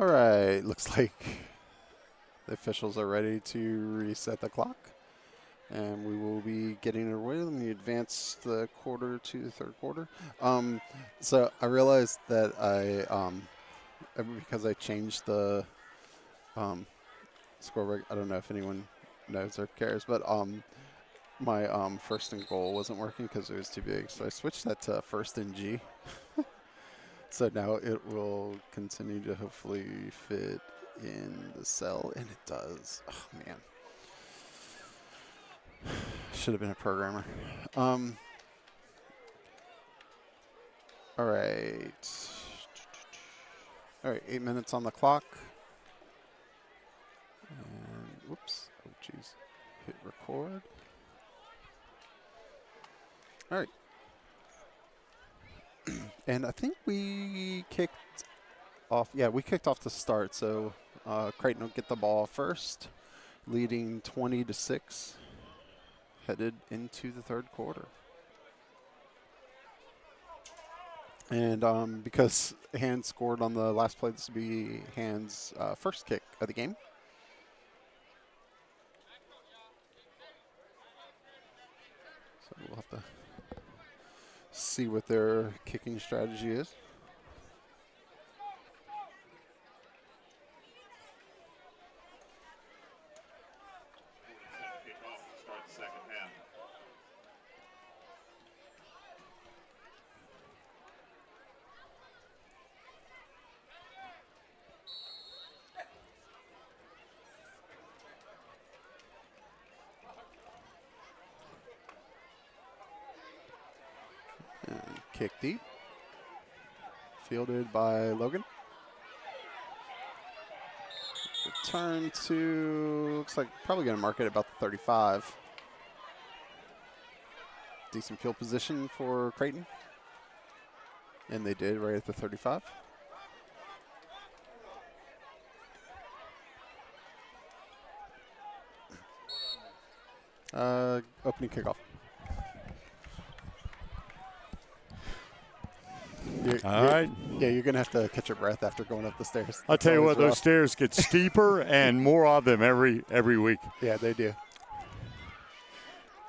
All right, looks like the officials are ready to reset the clock, and we will be getting underway. Let me advance the quarter to the third quarter. So I realized that because I changed the score, I don't know if anyone knows or cares, but my first and goal wasn't working because it was too big, so I switched that to first and G. So now it will continue to hopefully fit in the cell, and it does. Oh, man. Should have been a programmer. All right. All right, 8 minutes on the clock. And, whoops. Oh, jeez. Hit record. All right. And I think we kicked off. Yeah, we kicked off to start. So Crayton will get the ball first. leading 20-6, headed into the third quarter. And because Hands scored on the last play, this will be Hands' first kick of the game. So we'll have to see what their kicking strategy is. Kickoff to start the second half. And kick deep. Fielded by Logan. Return to, looks like probably going to mark it about the 35. Decent field position for Crayton. And they did right at the 35. Opening kickoff. All right. Yeah, you're going to have to catch your breath after going up the stairs. I'll tell you what, Always those rough. stairs get steeper and more of them every week. Yeah, they do.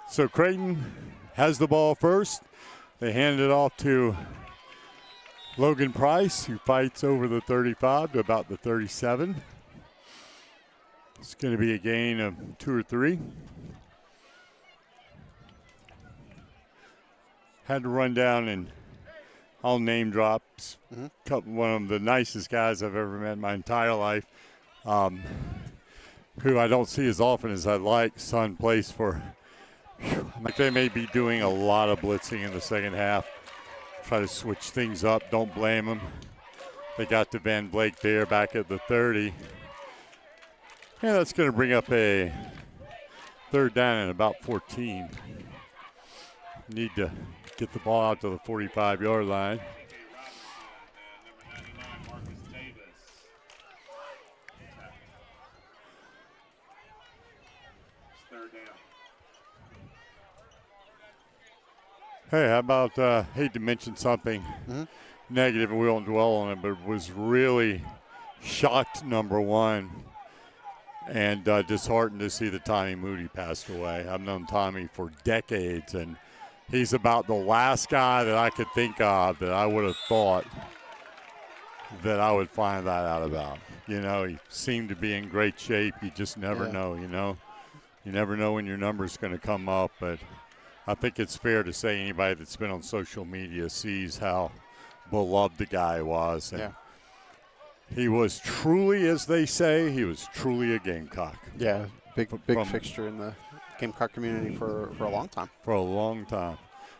So Crayton has the ball first. They hand it off to Logan Price, who fights over the 35 to about the 37. It's going to be a gain of 2 or 3. Had to run down and I'll name drop one of the nicest guys I've ever met in my entire life, who I don't see as often as I'd like. Son plays for, like they may be doing a lot of blitzing in the second half. Try to switch things up. Don't blame them. They got to Van Blake there back at the 30. Yeah, that's going to bring up a third down and about 14. Need to get the ball out to the 45-yard line. And number 99, Marcus Davis. It's third down. Hey, how about, hate to mention something negative, and we won't dwell on it, but was really shocked, number one, and disheartened to see that Tommy Moody passed away. I've known Tommy for decades, and he's about the last guy that I could think of that I would have thought that I would find that out about. You know, he seemed to be in great shape. You just never know, you know. You never know when your number's going to come up, but I think it's fair to say anybody that's been on social media sees how beloved the guy was. And he was truly, as they say, he was truly a Gamecock. Yeah, big fixture in the Gamecock community for a long time. For a long time.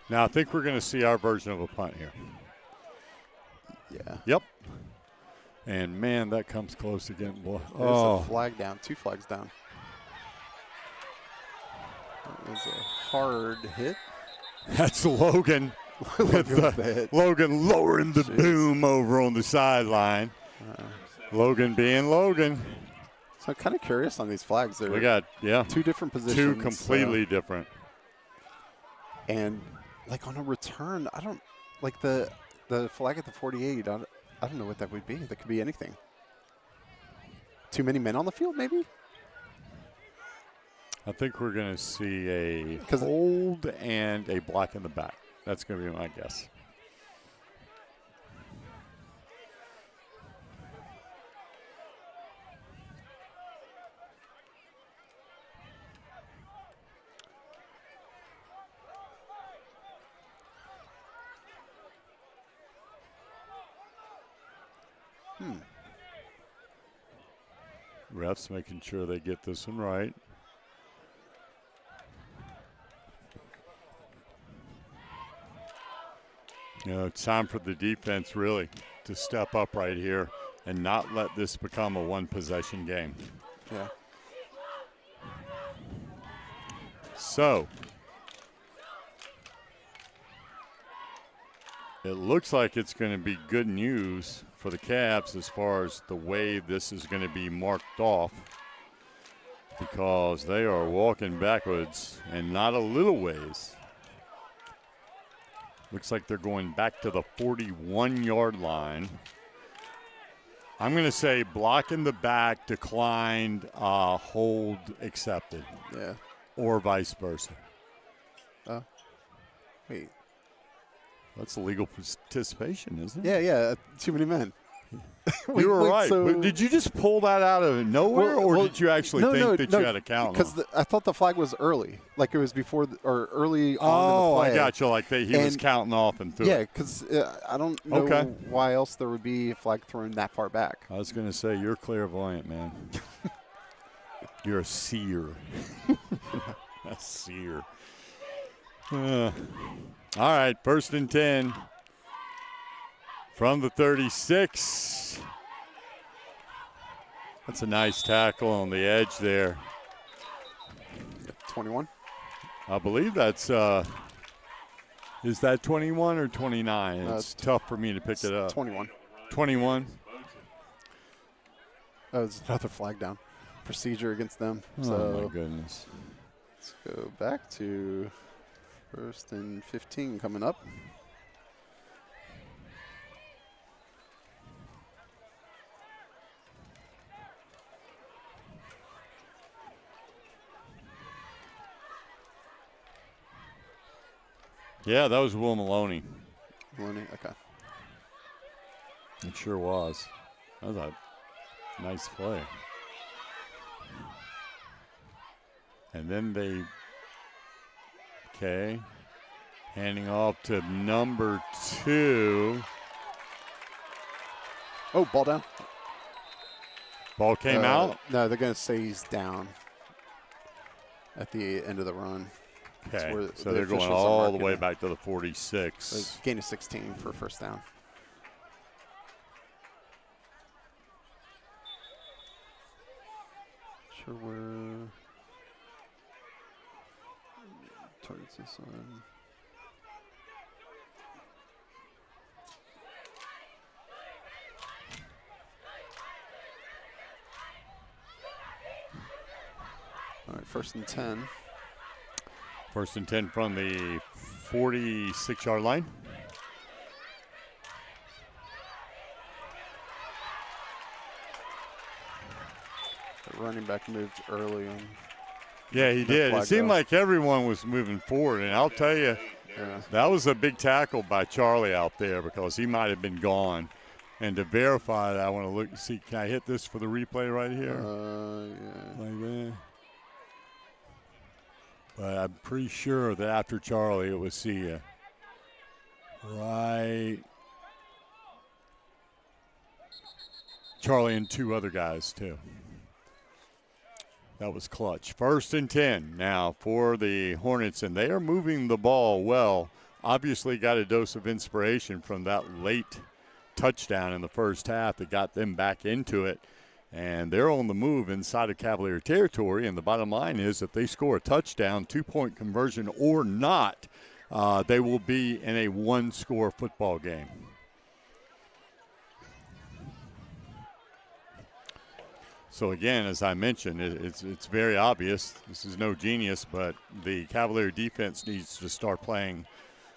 Now I think we're going to see our version of a punt here. Yeah. Yep. And, man, that comes close again. Boy. There's a flag down, 2 flags down. That was a hard hit. That's Logan. Logan lowering the boom over on the sideline. Logan being Logan. So I'm kind of curious on these flags. We got, 2 different positions. 2 completely different. And, like, on a return, I don't – like, the flag at the 48, I don't know what that would be. That could be anything. Too many men on the field, maybe? I think we're going to see a hold and a block in the back. That's going to be my guess. Refs making sure they get this one right. You know, it's time for the defense really to step up right here and not let this become a one-possession game. Yeah. So, it looks like it's going to be good news for the Cavs as far as the way this is going to be marked off, because they are walking backwards and not a little ways. Looks like they're going back to the 41-yard line. I'm going to say block in the back, declined, hold accepted. Yeah. Or vice versa. Wait. That's illegal participation, isn't it? Yeah. Too many men. You were right. But did you just pull that out of nowhere, or did you actually think that you had a count? Because I thought the flag was early, like it was before or early on in the play. I got you. Like he was counting off and through. Yeah, because I don't know why else there would be a flag thrown that far back. I was going to say, you're clairvoyant, man. You're a seer. A seer. All right, 1st and 10. From the 36. That's a nice tackle on the edge there. 21? I believe that's is that 21 or 29? It's tough for me to pick it up. 21. 21? Oh, it's another flag down. Procedure against them. Oh, my goodness. Let's go back to 1st and 15 coming up. Yeah, that was Will Maloney. Maloney, okay. It sure was. That was a nice play. And then handing off to number 2. Oh, ball down. Ball came out? No, they're going to say he's down at the end of the run. Okay, so they're going all the way back to the 46. So gain of 16 for 1st down. Sure where targets this on. All right, 1st and 10. 1st and 10 from the 46-yard line. The running back moved early on. Yeah, he did. It seemed like everyone was moving forward, and I'll tell you, that was a big tackle by Charlie out there because he might have been gone. And to verify that, I want to look and see, can I hit this for the replay right here? Yeah. Like that. But I'm pretty sure that after Charlie, it was Sia. Right. Charlie and 2 other guys, too. That was clutch. 1st and 10 now for the Hornets, and they are moving the ball well. Obviously got a dose of inspiration from that late touchdown in the first half that got them back into it. And they're on the move inside of Cavalier territory. And the bottom line is if they score a touchdown, 2-point conversion or not, they will be in a 1-score football game. So, again, as I mentioned, it's very obvious. This is no genius, but the Cavalier defense needs to start playing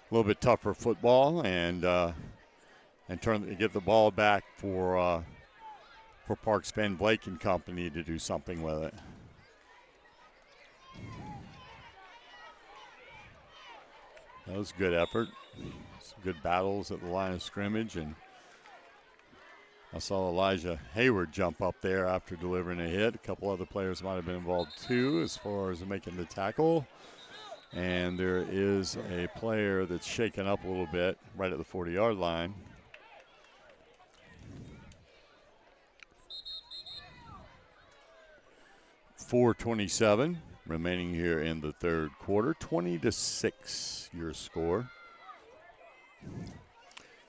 a little bit tougher football and get the ball back for Parks Van Blake and company to do something with it. That was a good effort. Some good battles at the line of scrimmage, and I saw Elijah Hayward jump up there after delivering a hit. A couple other players might have been involved too as far as making the tackle. And there is a player that's shaken up a little bit right at the 40-yard line. .427 remaining here in the third quarter. 20-6 your score.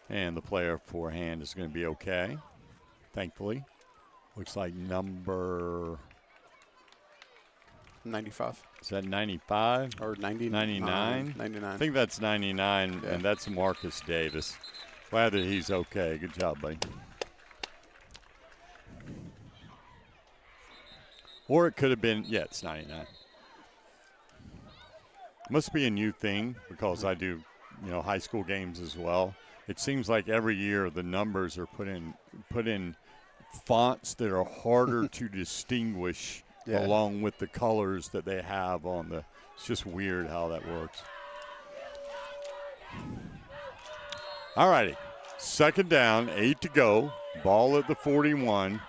And the player forehand is going to be okay, thankfully. Looks like number 95. Is that 95? Or 90, 99? 99. I think that's 99, and that's Marcus Davis. Glad that he's okay. Good job, buddy. Or it could have been, yeah, it's 99. Must be a new thing because I do, high school games as well. It seems like every year the numbers are put in fonts that are harder to distinguish along with the colors that they have on the. It's just weird how that works. All righty. Second down, 8 to go. Ball at the 41.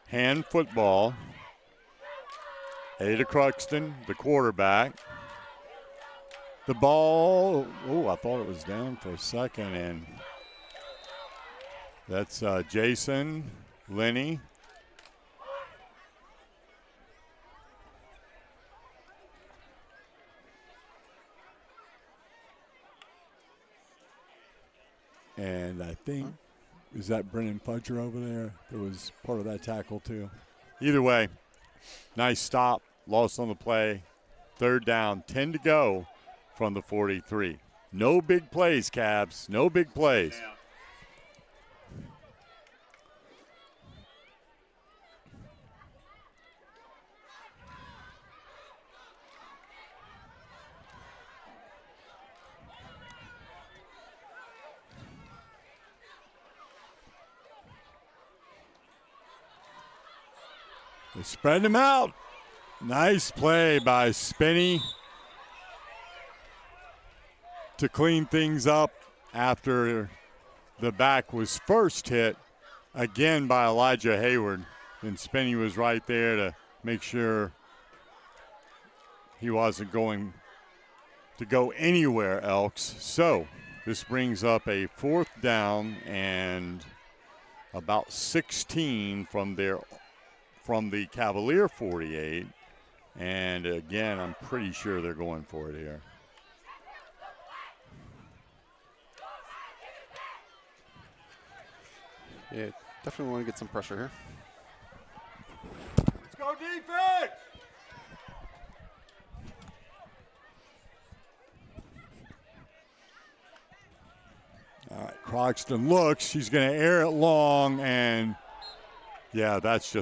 Hand football. Ada Cruxton, the quarterback. The ball, I thought it was down for a second, and that's Jason, Lenny. And I think, is that Brennan Fudger over there that was part of that tackle too? Either way, nice stop, loss on the play. Third down, 10 to go from the 43. No big plays, Cavs, no big plays. Yeah. They spread him out. Nice play by Spinney to clean things up after the back was first hit again by Elijah Hayward. And Spinney was right there to make sure he wasn't going to go anywhere else. So this brings up a fourth down and about 16 from the Cavalier 48. And again, I'm pretty sure they're going for it here. Yeah, definitely want to get some pressure here. Let's go defense! All right, Croxton looks. She's going to air it long, and yeah, that's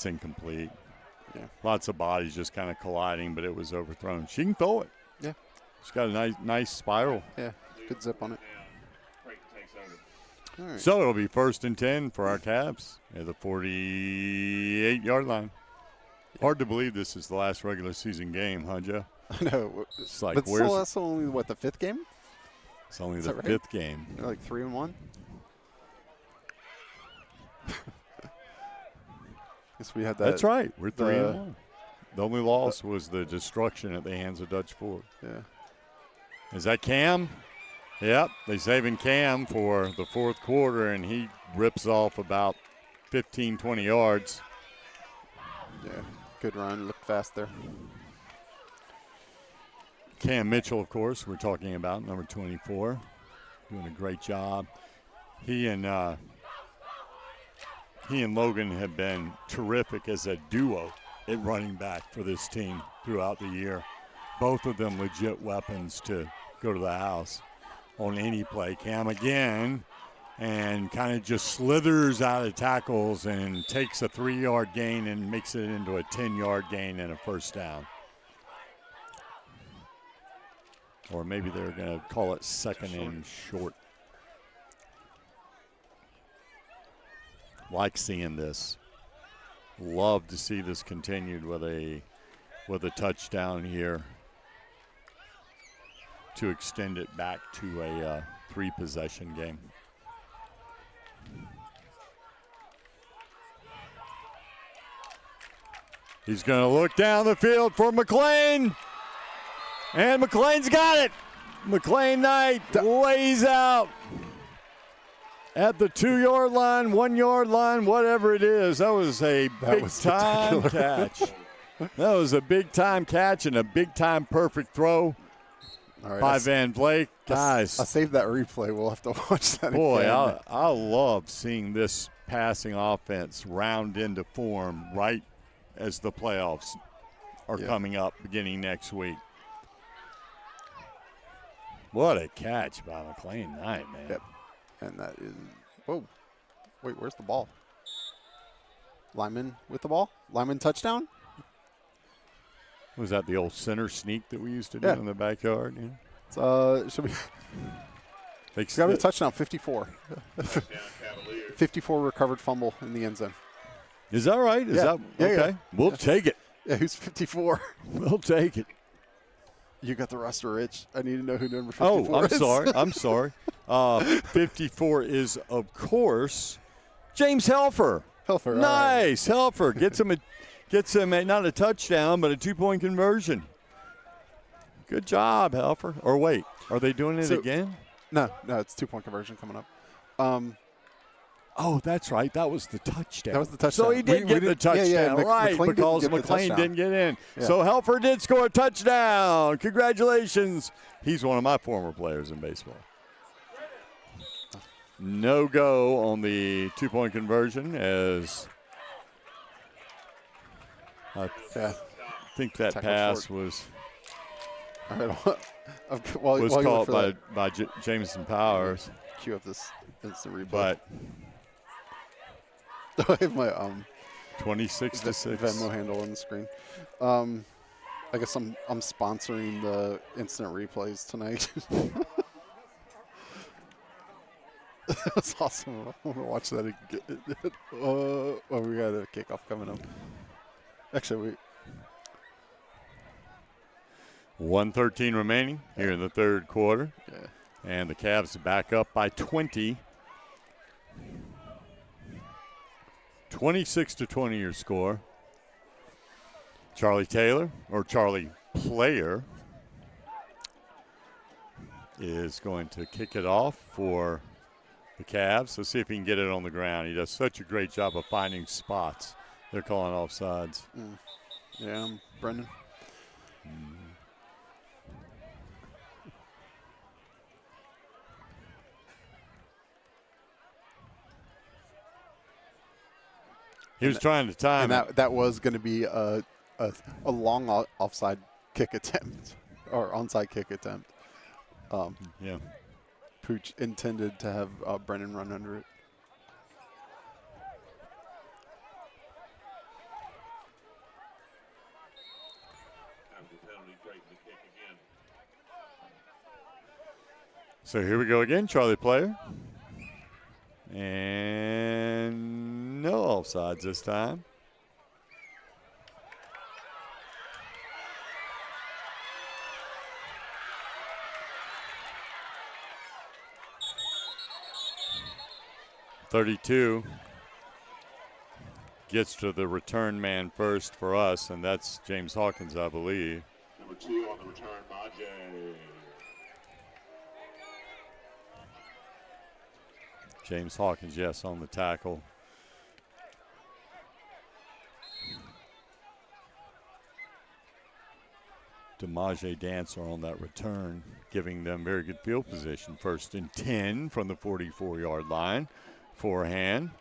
incomplete. Yeah. Lots of bodies just kind of colliding, but it was overthrown. She can throw it. Yeah. She's got a nice spiral. Yeah, good zip on it. Crayton takes over. All right. So it'll be 1st and 10 for our Cavs at the 48-yard line. Hard to believe this is the last regular season game, huh, Joe? I know. It's like, but where's still, that's only, the fifth game? It's only Is the that right? 5th game. You're like 3-1? Guess we had that. That's right. We're 3-1. The only loss was the destruction at the hands of Dutch Ford. Yeah. Is that Cam? Yep. They saving Cam for the fourth quarter, and he rips off about 15, 20 yards. Yeah, good run. Looked fast there. Cam Mitchell, of course, we're talking about, number 24, doing a great job. He and Logan have been terrific as a duo at running back for this team throughout the year. Both of them legit weapons to go to the house on any play. Cam again, and kind of just slithers out of tackles and takes a 3-yard gain and makes it into a 10-yard gain and a first down. Or maybe they're going to call it second and short. Like seeing this. Love to see this continued with a touchdown here to extend it back to a 3-possession game. He's going to look down the field for McLean. And McLean's got it. McLean Knight lays out at the 2-yard line, 1-yard line, whatever it is. That was a big-time catch. That was a big-time catch and a big-time perfect throw by Van Blake. Guys. I saved that replay. We'll have to watch that boy, again. I love seeing this passing offense round into form right as the playoffs are coming up beginning next week. What a catch by McLean Knight, man. Yep. And that is – whoa. Wait, where's the ball? Lyman with the ball. Lyman touchdown. Was that the old center sneak that we used to do Yeah. in the backyard? Yeah. It should be. It's got to be a touchdown. 54. Touchdown, Cavaliers. 54 recovered fumble in the end zone. Is that right? Is Yeah. that Yeah, okay? yeah. We'll take it. Yeah, who's 54? We'll take it. You got the roster, Rich. I need to know who number 54 Oh, I'm is. sorry. I'm sorry. 54 is, of course, James Helfer. Helfer. all right. Nice. Helfer gets him not a touchdown, but a 2-point conversion. Good job, Helfer. Or wait, are they doing it again? No, it's 2-point conversion coming up. Oh, that's right. That was the touchdown. That was the touchdown. So he did get the touchdown, right, McLean because didn't get the McLean touchdown. didn't get in. Yeah. So Helfer did score a touchdown. Congratulations. He's one of my former players in baseball. No go on the 2-point conversion as I think that Tackle pass short. was All right. while you caught look for by Jameson Powers. that, cue up this instant replay. But I have my 26 to 6. Venmo handle on the screen. I guess I'm sponsoring the instant replays tonight. That's awesome. I want to watch that again. We got a kickoff coming up. Actually, 1:13 remaining here in the third quarter. yeah. And the Cavs back up by 20. 26 to 20 your score. Charlie Player is going to kick it off for the Cavs. Let's see if he can get it on the ground. He does such a great job of finding spots. They're calling offsides. Yeah, Brendan. He was trying to time And it. that was going to be a long offside kick attempt or onside kick attempt. Yeah. Pooch intended to have Brennan run under it. After the penalty, Crayton to kick again. So here we go again, Charlie Player. And no offsides this time. .32 gets to the return man first for us, and that's James Hawkins, I believe. Number 2 on the return, Majay. James Hawkins, yes, on the tackle. DeMaje Dancer on that return, giving them very good field position. 1st and 10 from the 44-yard line. Forehand.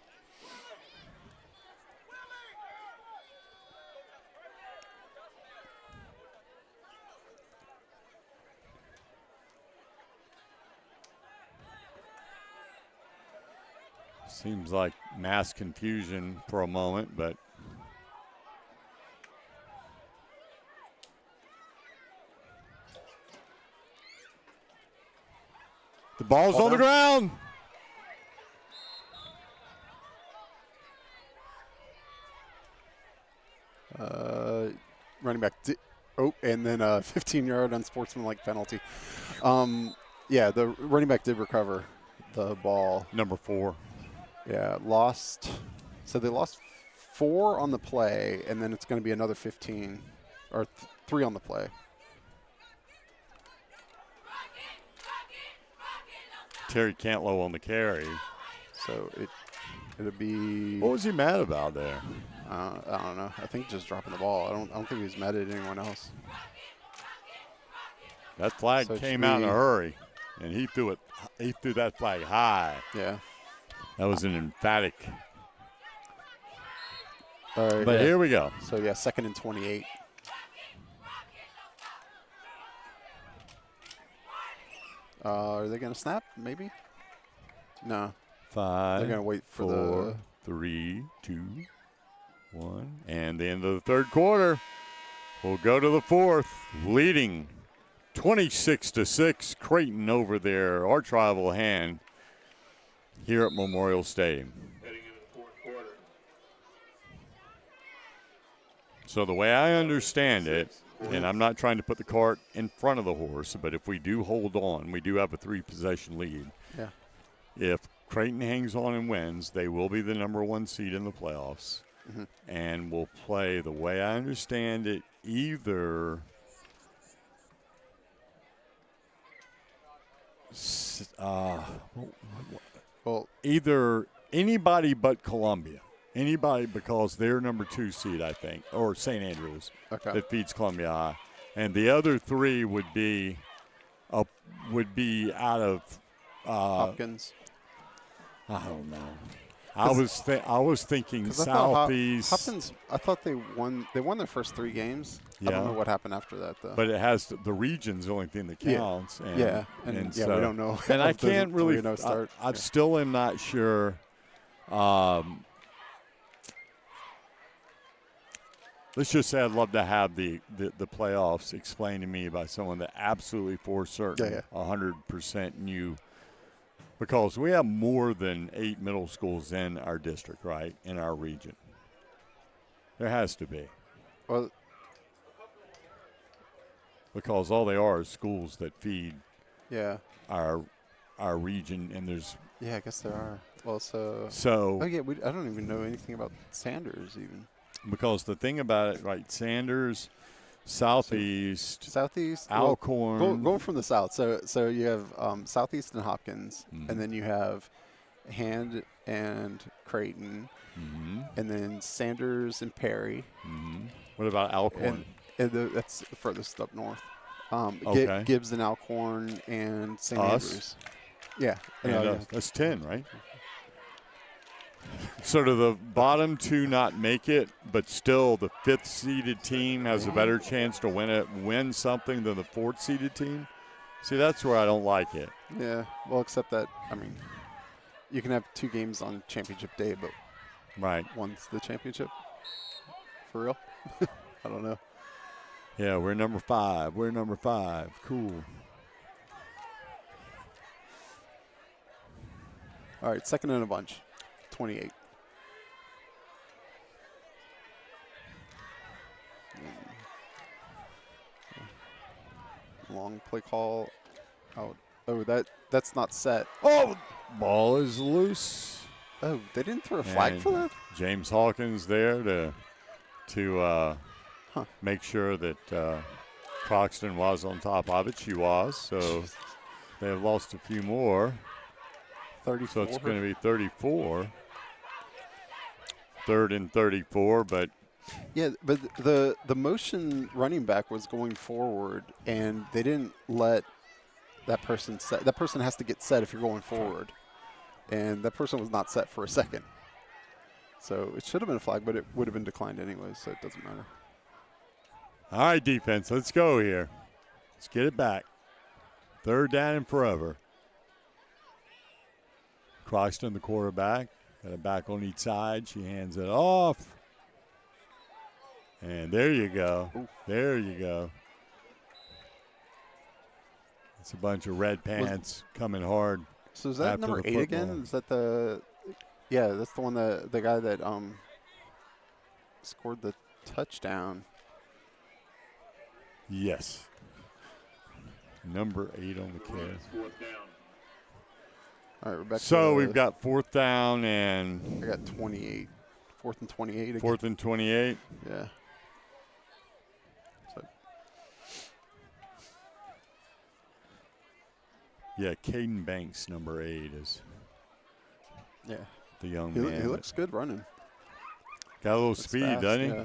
Seems like mass confusion for a moment, but the ball's on the ground. Running back. And then a 15-yard unsportsmanlike penalty. Yeah, the running back did recover the ball. Number 4. Yeah, lost. So they lost 4 on the play, and then it's going to be another 15 or 3 on the play. Terry Cantlow on the carry. So it'll be. What was he mad about there? I don't know. I think just dropping the ball. I don't think he was mad at anyone else. That flag So it came should out in a be- hurry, and he threw it. He threw that flag high. Yeah. That was an emphatic. All right. But yeah. here we go. So yeah, 2nd and 28. Are they going to snap? Maybe. No. 5. They're going to wait for 4, the. 3, 2. 1. And the end of the third quarter. We'll go to the fourth, leading 26-6. Crayton over their arch rival Hand here at Memorial Stadium. Heading into the fourth quarter. So the way I understand it, and I'm not trying to put the cart in front of the horse, but if we do hold on, we do have a 3-possession lead. Yeah. If Crayton hangs on and wins, they will be the number 1 seed in the playoffs. Mm-hmm. And will play, the way I understand it, either either anybody but Columbia. Anybody, because they're number 2 seed, I think, or St. Andrews, that feeds Columbia High. And the other 3 would be out of Hopkins. I don't know. I was thinking Southeast. Hopkins. I thought they won. They won their first 3 games. Yeah. I don't know what happened after that though. But it has the region's the only thing that counts. Yeah. And, And so, we don't know. And I can't really. Start. I still am not sure. Let's just say I'd love to have the playoffs explained to me by someone that absolutely for certain 100% knew. Because we have more than 8 middle schools in our district, right, in our region. There has to be. Well, because all they are is schools that feed our region, and there's I guess there are. Well, so oh yeah, I don't even know anything about Sanders even. Because the thing about it, right, Sanders, Southeast, Alcorn. Going from the south. So you have Southeast and Hopkins, and then you have Hand and Crayton, and then Sanders and Perry. What about Alcorn? And that's the furthest up north. Okay. Gibbs and Alcorn and St. Andrews. Yeah. That's 10, right? So do the bottom 2 not make it, but still the 5th-seeded team has a better chance to win something than the 4th-seeded team? See, that's where I don't like it. Yeah. Well, except that, I mean, you can have 2 games on championship day, but one's the championship. For real? I don't know. Yeah, we're number 5. Cool. All right, second in a bunch. 28. Long play call out. Oh, that's not set. Oh, ball is loose. Oh, they didn't throw a flag for that? James Hawkins there to make sure that Croxton was on top of it. She was. So they have lost a few more. 34. So it's going to be 34. 3rd and 34, but yeah, but the motion running back was going forward, and they didn't let that person set. That person has to get set if you're going forward, and that person was not set for a second. So it should have been a flag, but it would have been declined anyway, so it doesn't matter. All right, defense, let's go here. Let's get it back. 3rd down and forever. Croxton, the quarterback. Got it back on each side. She hands it off. And there you go. Ooh. There you go. It's a bunch of red pants coming hard. So is that number 8 again? Is that the – yeah, that's the one that the guy that scored the touchdown. Yes. Number 8 on the kid. All right, we're back. So we've got 4th down and I got 28. 4th and 28 again. 4th and 28. Yeah. So. Yeah, Caden Banks, number 8, is the young man. He looks good running. Got a little speed, fast, doesn't he? Yeah.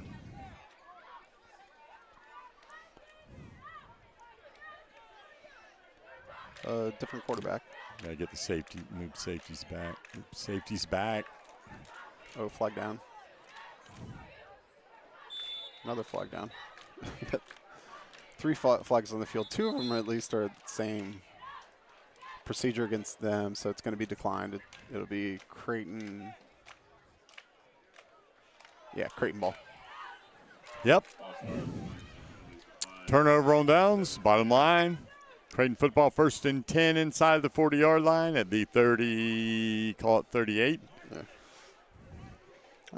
Different quarterback. Gotta get the safety, move safeties back. Safety's back. Oh, flag down. Another flag down. You got 3 flags on the field. 2 of them at least are the same procedure against them, so it's going to be declined. It'll be Crayton. Yeah, Crayton ball. Yep. Turnover on downs, bottom line. Crayton football 1st and 10 inside the 40-yard line at the 30, call it 38. Yeah.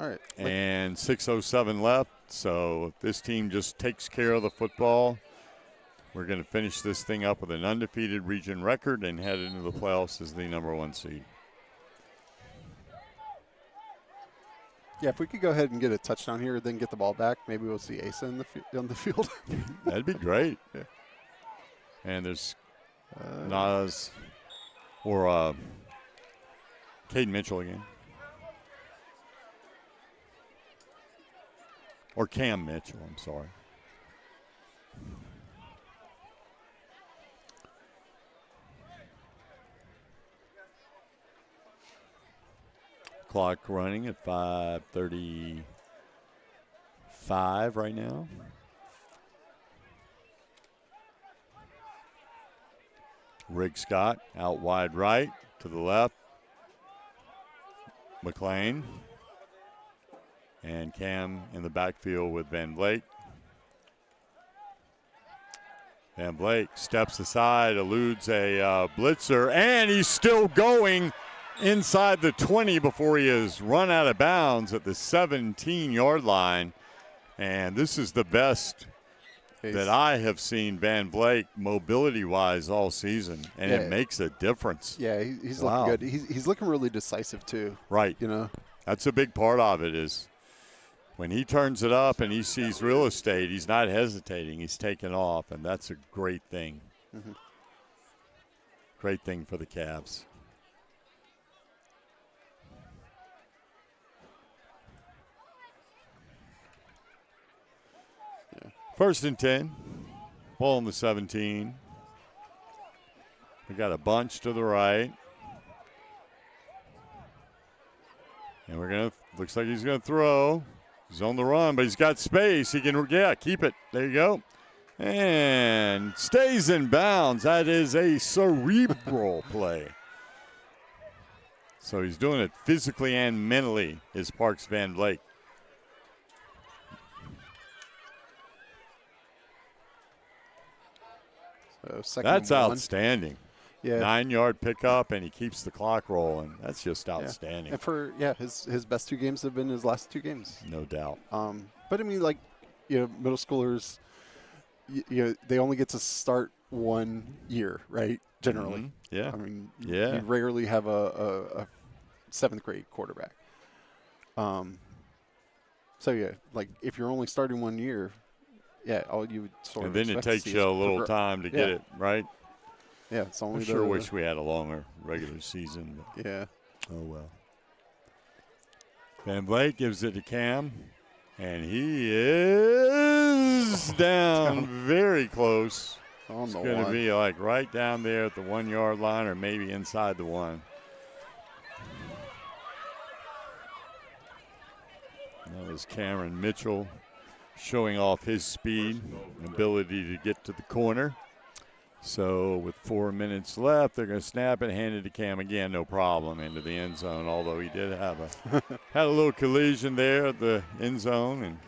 All right. And 6:07 left. So if this team just takes care of the football, we're going to finish this thing up with an undefeated region record and head into the playoffs as the #1 seed. Yeah, if we could go ahead and get a touchdown here, then get the ball back, maybe we'll see Asa on the field. That'd be great. Yeah. And there's Nas or Caden Mitchell again. Or Cam Mitchell, I'm sorry. Clock running at 5:35 right now. Rick Scott out wide right to the left. McLean. And Cam in the backfield with Van Blake. Van Blake steps aside, eludes a blitzer, and he's still going inside the 20 before he is run out of bounds at the 17-yard line. And this is the best that I have seen Van Blake mobility-wise all season, and it makes a difference. Yeah, he's looking good. He's looking really decisive too. Right. You know, that's a big part of it is when he turns it up and he sees real estate, he's not hesitating. He's taking off, and that's a great thing. Mm-hmm. Great thing for the Cavs. Yeah. 1st and 10. Ball on the 17. We got a bunch to the right. And we're going to, looks like he's going to throw. He's on the run, but he's got space. He can, keep it. There you go. And stays in bounds. That is a cerebral play. So he's doing it physically and mentally, is Parks Van Blake. So that's outstanding. Yeah. 9-yard pickup, and he keeps the clock rolling. That's just outstanding. And for his best 2 games have been his last 2 games. No doubt. But I mean, like, middle schoolers, they only get to start 1 year, right? Generally. Mm-hmm. Yeah. I mean, yeah. You rarely have a 7th grade quarterback. So yeah, like if you're only starting 1 year, all you would sort of. And then it takes you a little time to get it right. Yeah, it's only. I sure wish we had a longer regular season. But yeah. Oh well. Van Blake gives it to Cam, and he is down very close. It's going to be like right down there at the 1-yard line, or maybe inside the 1. That was Cameron Mitchell showing off his speed and ability to get to the corner. So with 4 minutes left, they're going to snap it, hand it to Cam again, no problem, into the end zone. Although he did have had a little collision there at the end zone, and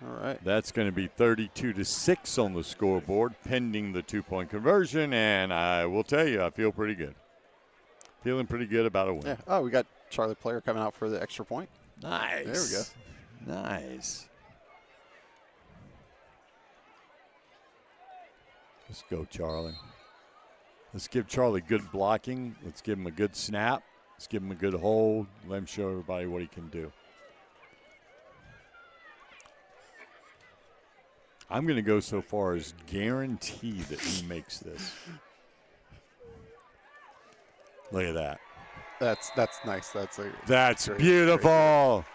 all right, that's going to be 32-6 on the scoreboard, pending the 2-point conversion. And I will tell you, I feel pretty good. Feeling pretty good about a win. Yeah. Oh, we got Charlie Player coming out for the extra point. Nice. There we go. Nice. Let's go, Charlie. Let's give Charlie good blocking. Let's give him a good snap. Let's give him a good hold. Let him show everybody what he can do. I'm going to go so far as guarantee that he makes this. Look at that. That's nice. That's beautiful.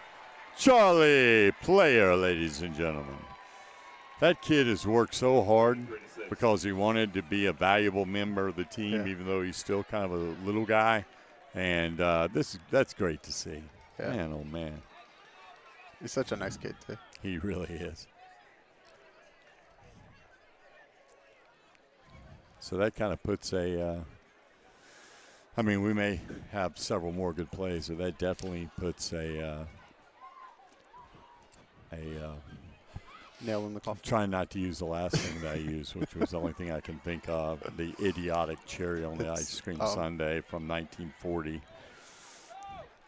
Charlie Player, ladies and gentlemen. That kid has worked so hard because he wanted to be a valuable member of the team, even though he's still kind of a little guy. And that's great to see. Yeah. Man, oh, man. He's such a nice kid, too. He really is. So that kind of puts I mean, we may have several more good plays, but that definitely puts a nail in the coffin. trying not to use the last thing that I used, which was the only thing I can think of, the idiotic cherry on the ice cream sundae from 1940.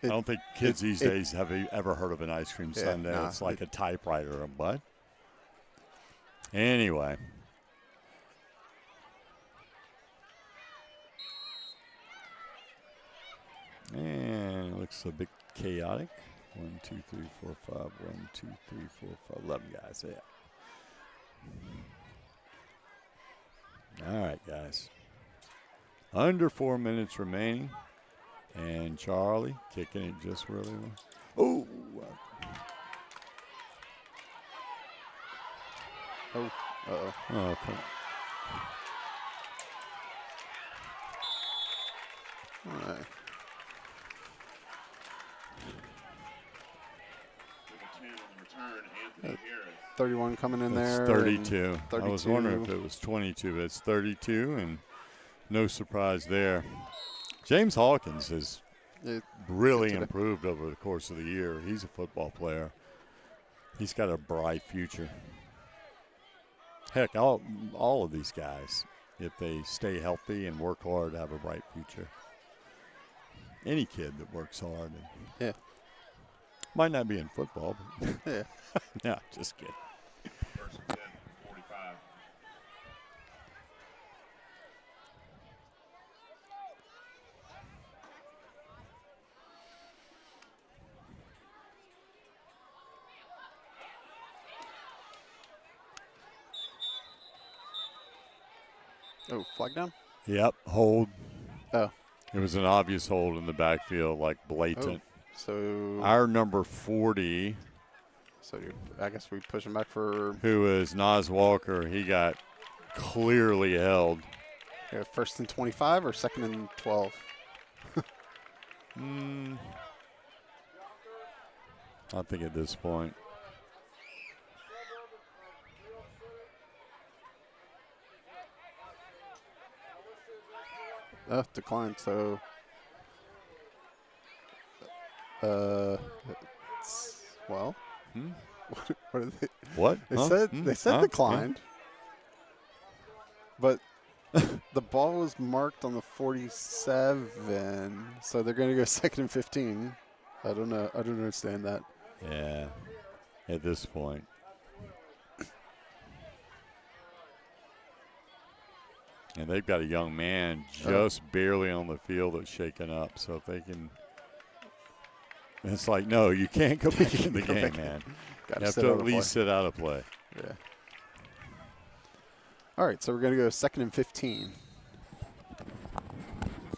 I don't think kids these days have ever heard of an ice cream sundae. Nah, it's like a typewriter, but anyway. And it looks a bit chaotic. 1, 2, 3, 4, 5. 1, 2, 3, 4, 5. 11 guys. Yeah. All right, guys. Under 4 minutes remaining. And Charlie kicking it just really well. Oh. Uh-oh. Oh, okay. All right. With a 10 on the return, Anthony Harris. 31 coming in It's there. 32. and I was wondering if it was 22, but it's 32, and no surprise there. James Hawkins has really improved over the course of the year. He's a football player. He's got a bright future. Heck, all of these guys, if they stay healthy and work hard, have a bright future. Any kid that works hard. Yeah. Might not be in football, but Yeah. no, just kidding. First and 10, 45. Oh, flag down? Yep, hold. Oh. It was an obvious hold in the backfield, like blatant. So Our number 40, I guess we push him back for who is Nas Walker, he got clearly held. first and 25 or second and 12? I think at this point. Declined. So, well, what are they? What? They said declined, but the ball was marked on the 47, so they're going to go second and 15. I don't know. I don't understand that. Yeah, at this point. And they've got a young man just barely on the field that's shaken up. So if they can, it's like, no, you can't go back in the game, man. You have to at least sit out of play. Yeah. All right, so we're going to go second and 15. Let's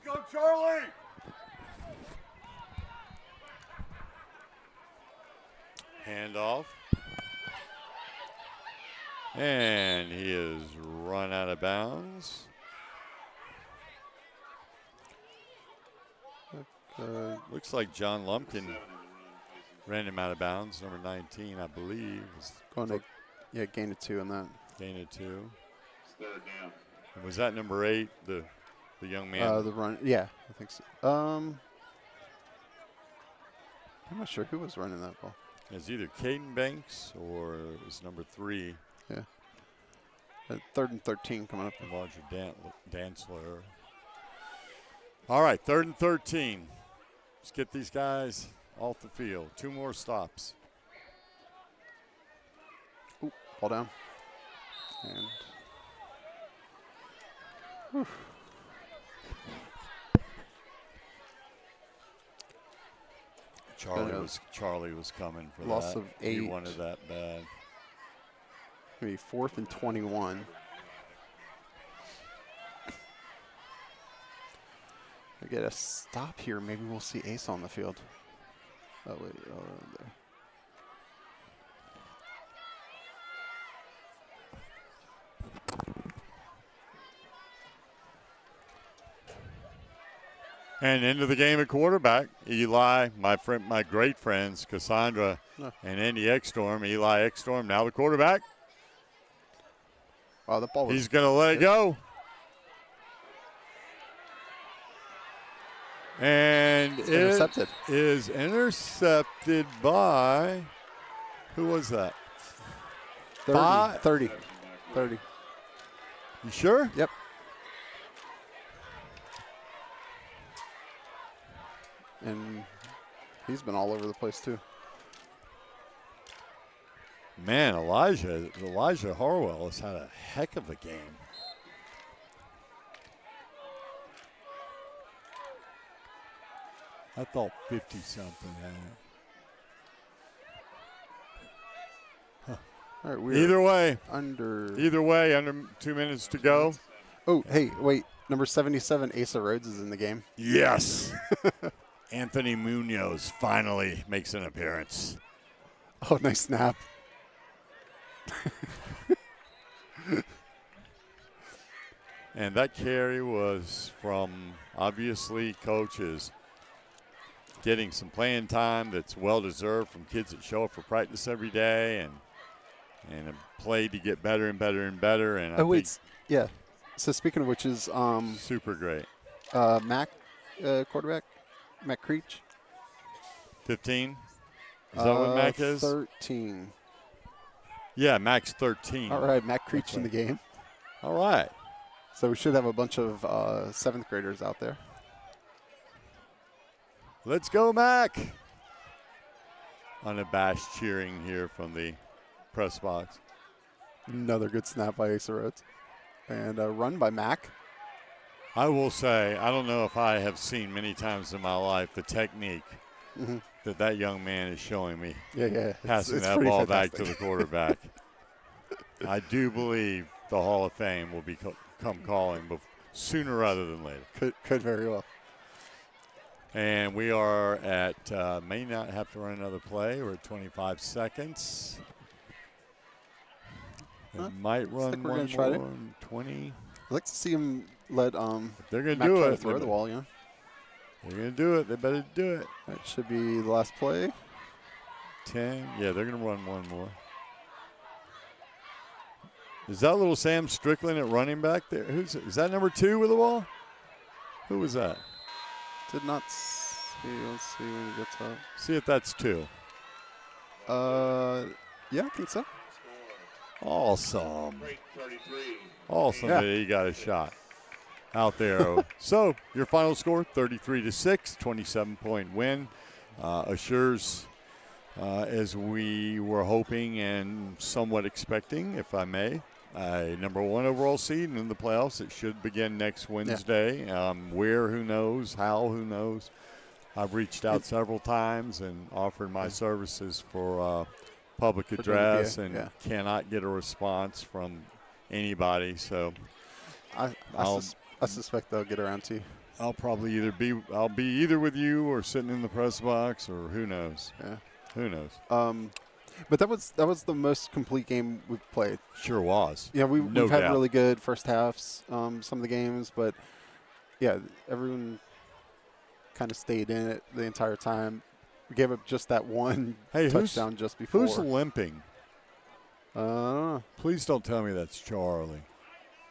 go, Charlie! Handoff. And he is run out of bounds. Looks like John Lumpkin ran him out of bounds. Number 19, I believe. Going to gain a 2 on that. Gain of 2. Third down. And was that number 8, the young man? The run. Yeah, I think so. I'm not sure who was running that ball. It's either Caden Banks or it was number 3. Yeah. Third and 13 coming up. Roger Dantzler. All right, third and 13. Let's get these guys off the field. 2 more stops. Ooh, ball down. And Charlie was coming for loss that. of 8. He wanted that bad. Maybe 4th and 21. We get a stop here. Maybe we'll see Ace on the field. Oh wait, there. And into the game at quarterback, Eli, my great friends, Cassandra and Andy Ekstrom. Eli Ekstrom, now the quarterback. Wow, the ball was He's going to let it go. And It's it intercepted. is intercepted by, who was that? 30. 30. 30. You sure? Yep. And he's been all over the place too. Man, Elijah Harwell has had a heck of a game. I thought 50-something had it. All right, we're Either way, under 2 minutes to go. Oh, hey, wait. Number 77, Asa Rhodes is in the game. Yes. Anthony Munoz finally makes an appearance. Oh, nice snap. And that carry was from, obviously, coaches getting some playing time that's well-deserved from kids that show up for practice every day and a play to get better and better and better. And I think yeah. So speaking of which is super great. Mac, quarterback, Mac Creech. 15? Is that what Mac is? 13. Yeah, Mac's 13. All right, Mac Creech in the game. All right. So we should have a bunch of 7th graders out there. Let's go, Mac. Unabashed cheering here from the press box. Another good snap by Asa Rhodes. And a run by Mac. I will say, I don't know if I have seen many times in my life the technique that young man is showing me. Yeah. Passing it's that pretty ball fantastic. back to the quarterback. I do believe the Hall of Fame will come calling sooner rather than later. Could very well. And we are at, may not have to run another play. We're at 25 seconds. They might run we're one gonna try more. it. 20. I'd like to see him let They're going to Mac do try it. to throw the ball, They're going to do it. They better do it. That should be the last play. 10. Yeah, they're going to run one more. Is that little Sam Strickland at running back there? Is that number 2 with the ball? Who was that? Did not see. Let's see when he gets up. See if that's 2. Yeah, I think so. Awesome. Crayton 33. Awesome Yeah. that he got a shot out there. So your final score, 33-6, 27-point win. Assures, as we were hoping and somewhat expecting, if I may, a number 1 overall seed in the playoffs. It should begin next Wednesday. Where, who knows? How, who knows? I've reached out several times and offered my services for public address and cannot get a response from anybody. So I suspect they'll get around to you. I'll probably I'll be either with you or sitting in the press box, or who knows. Yeah. Who knows? But that was the most complete game we've played. Sure was. Yeah, we've had doubt. really good first halves, some of the games, but yeah, everyone kind of stayed in it the entire time. We gave up just that one touchdown just before. Who's limping? I don't know. Please don't tell me that's Charlie.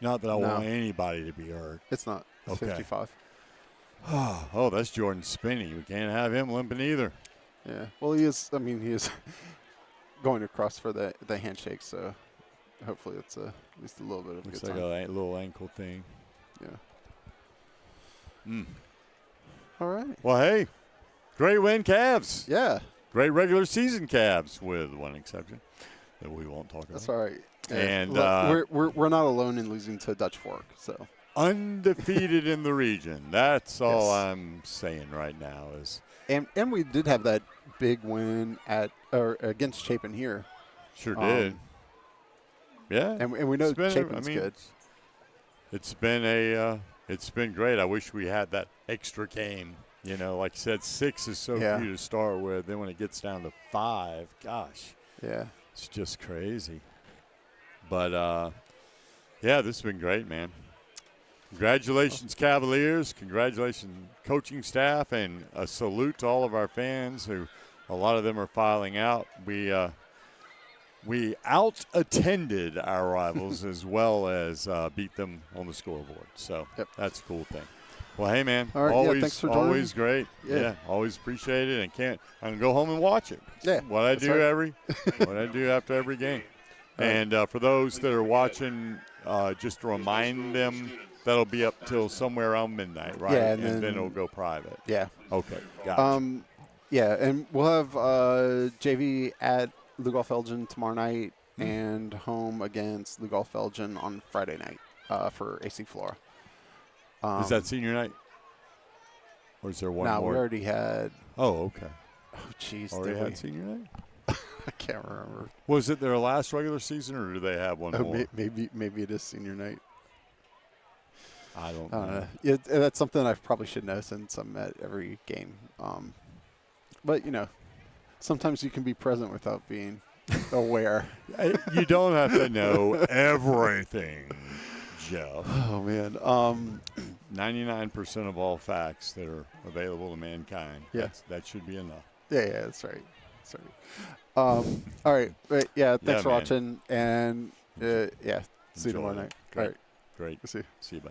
Not that I want anybody to be hurt. It's not. It's Okay. 55. Oh, that's Jordan Spinney. We can't have him limping either. Yeah. Well, he is going across for the handshake, so hopefully it's at least a little bit of a Looks good like time. a little ankle thing. Yeah. All right. Well, hey, great win, Cavs. Yeah. Great regular season Cavs, with one exception that we won't talk about. That's all right. Yeah. And Look, we're not alone in losing to Dutch Fork, so. Undefeated in the region. That's all I'm saying right now is. And we did have that big win against Chapin here. Sure did. Yeah. And we know Chapin's good. It's been great. I wish we had that extra game. You know, like you said, 6 is so few to start with. Then when it gets down to 5, gosh. Yeah. It's just crazy. But, yeah, this has been great, man. Congratulations, Cavaliers. Congratulations, coaching staff, and a salute to all of our fans who a lot of them are filing out. We out-attended our rivals as well as beat them on the scoreboard. So that's a cool thing. Well, hey, man. All right, always, thanks for joining. always great. Yeah. Always appreciate it. And I can go home and watch it. Yeah, What I that's do right. what I do after every game. All right. And for those that are watching, just to remind them, that'll be up till somewhere around midnight, right? Yeah, and then it'll go private. Yeah. Okay. Gotcha. Yeah, and we'll have JV at Lugolf Elgin tomorrow night and home against Lugolf Elgin on Friday night for AC Flora. Is that senior night? Or is there one no, more? we already had. Oh, okay. Oh, jeez. Already had senior night? I can't remember. Was it their last regular season, or do they have one more? Maybe it is senior night. I don't know. Yeah, that's something I probably should know since I'm at every game. But, sometimes you can be present without being aware. You don't have to know everything, Jeff. Oh, man. 99% of all facts that are available to mankind. Yeah. That should be enough. Yeah, that's right. All right. But thanks for man. watching. And, see you tomorrow Enjoy it. night. Great. All right. Great. See you. See you, bye.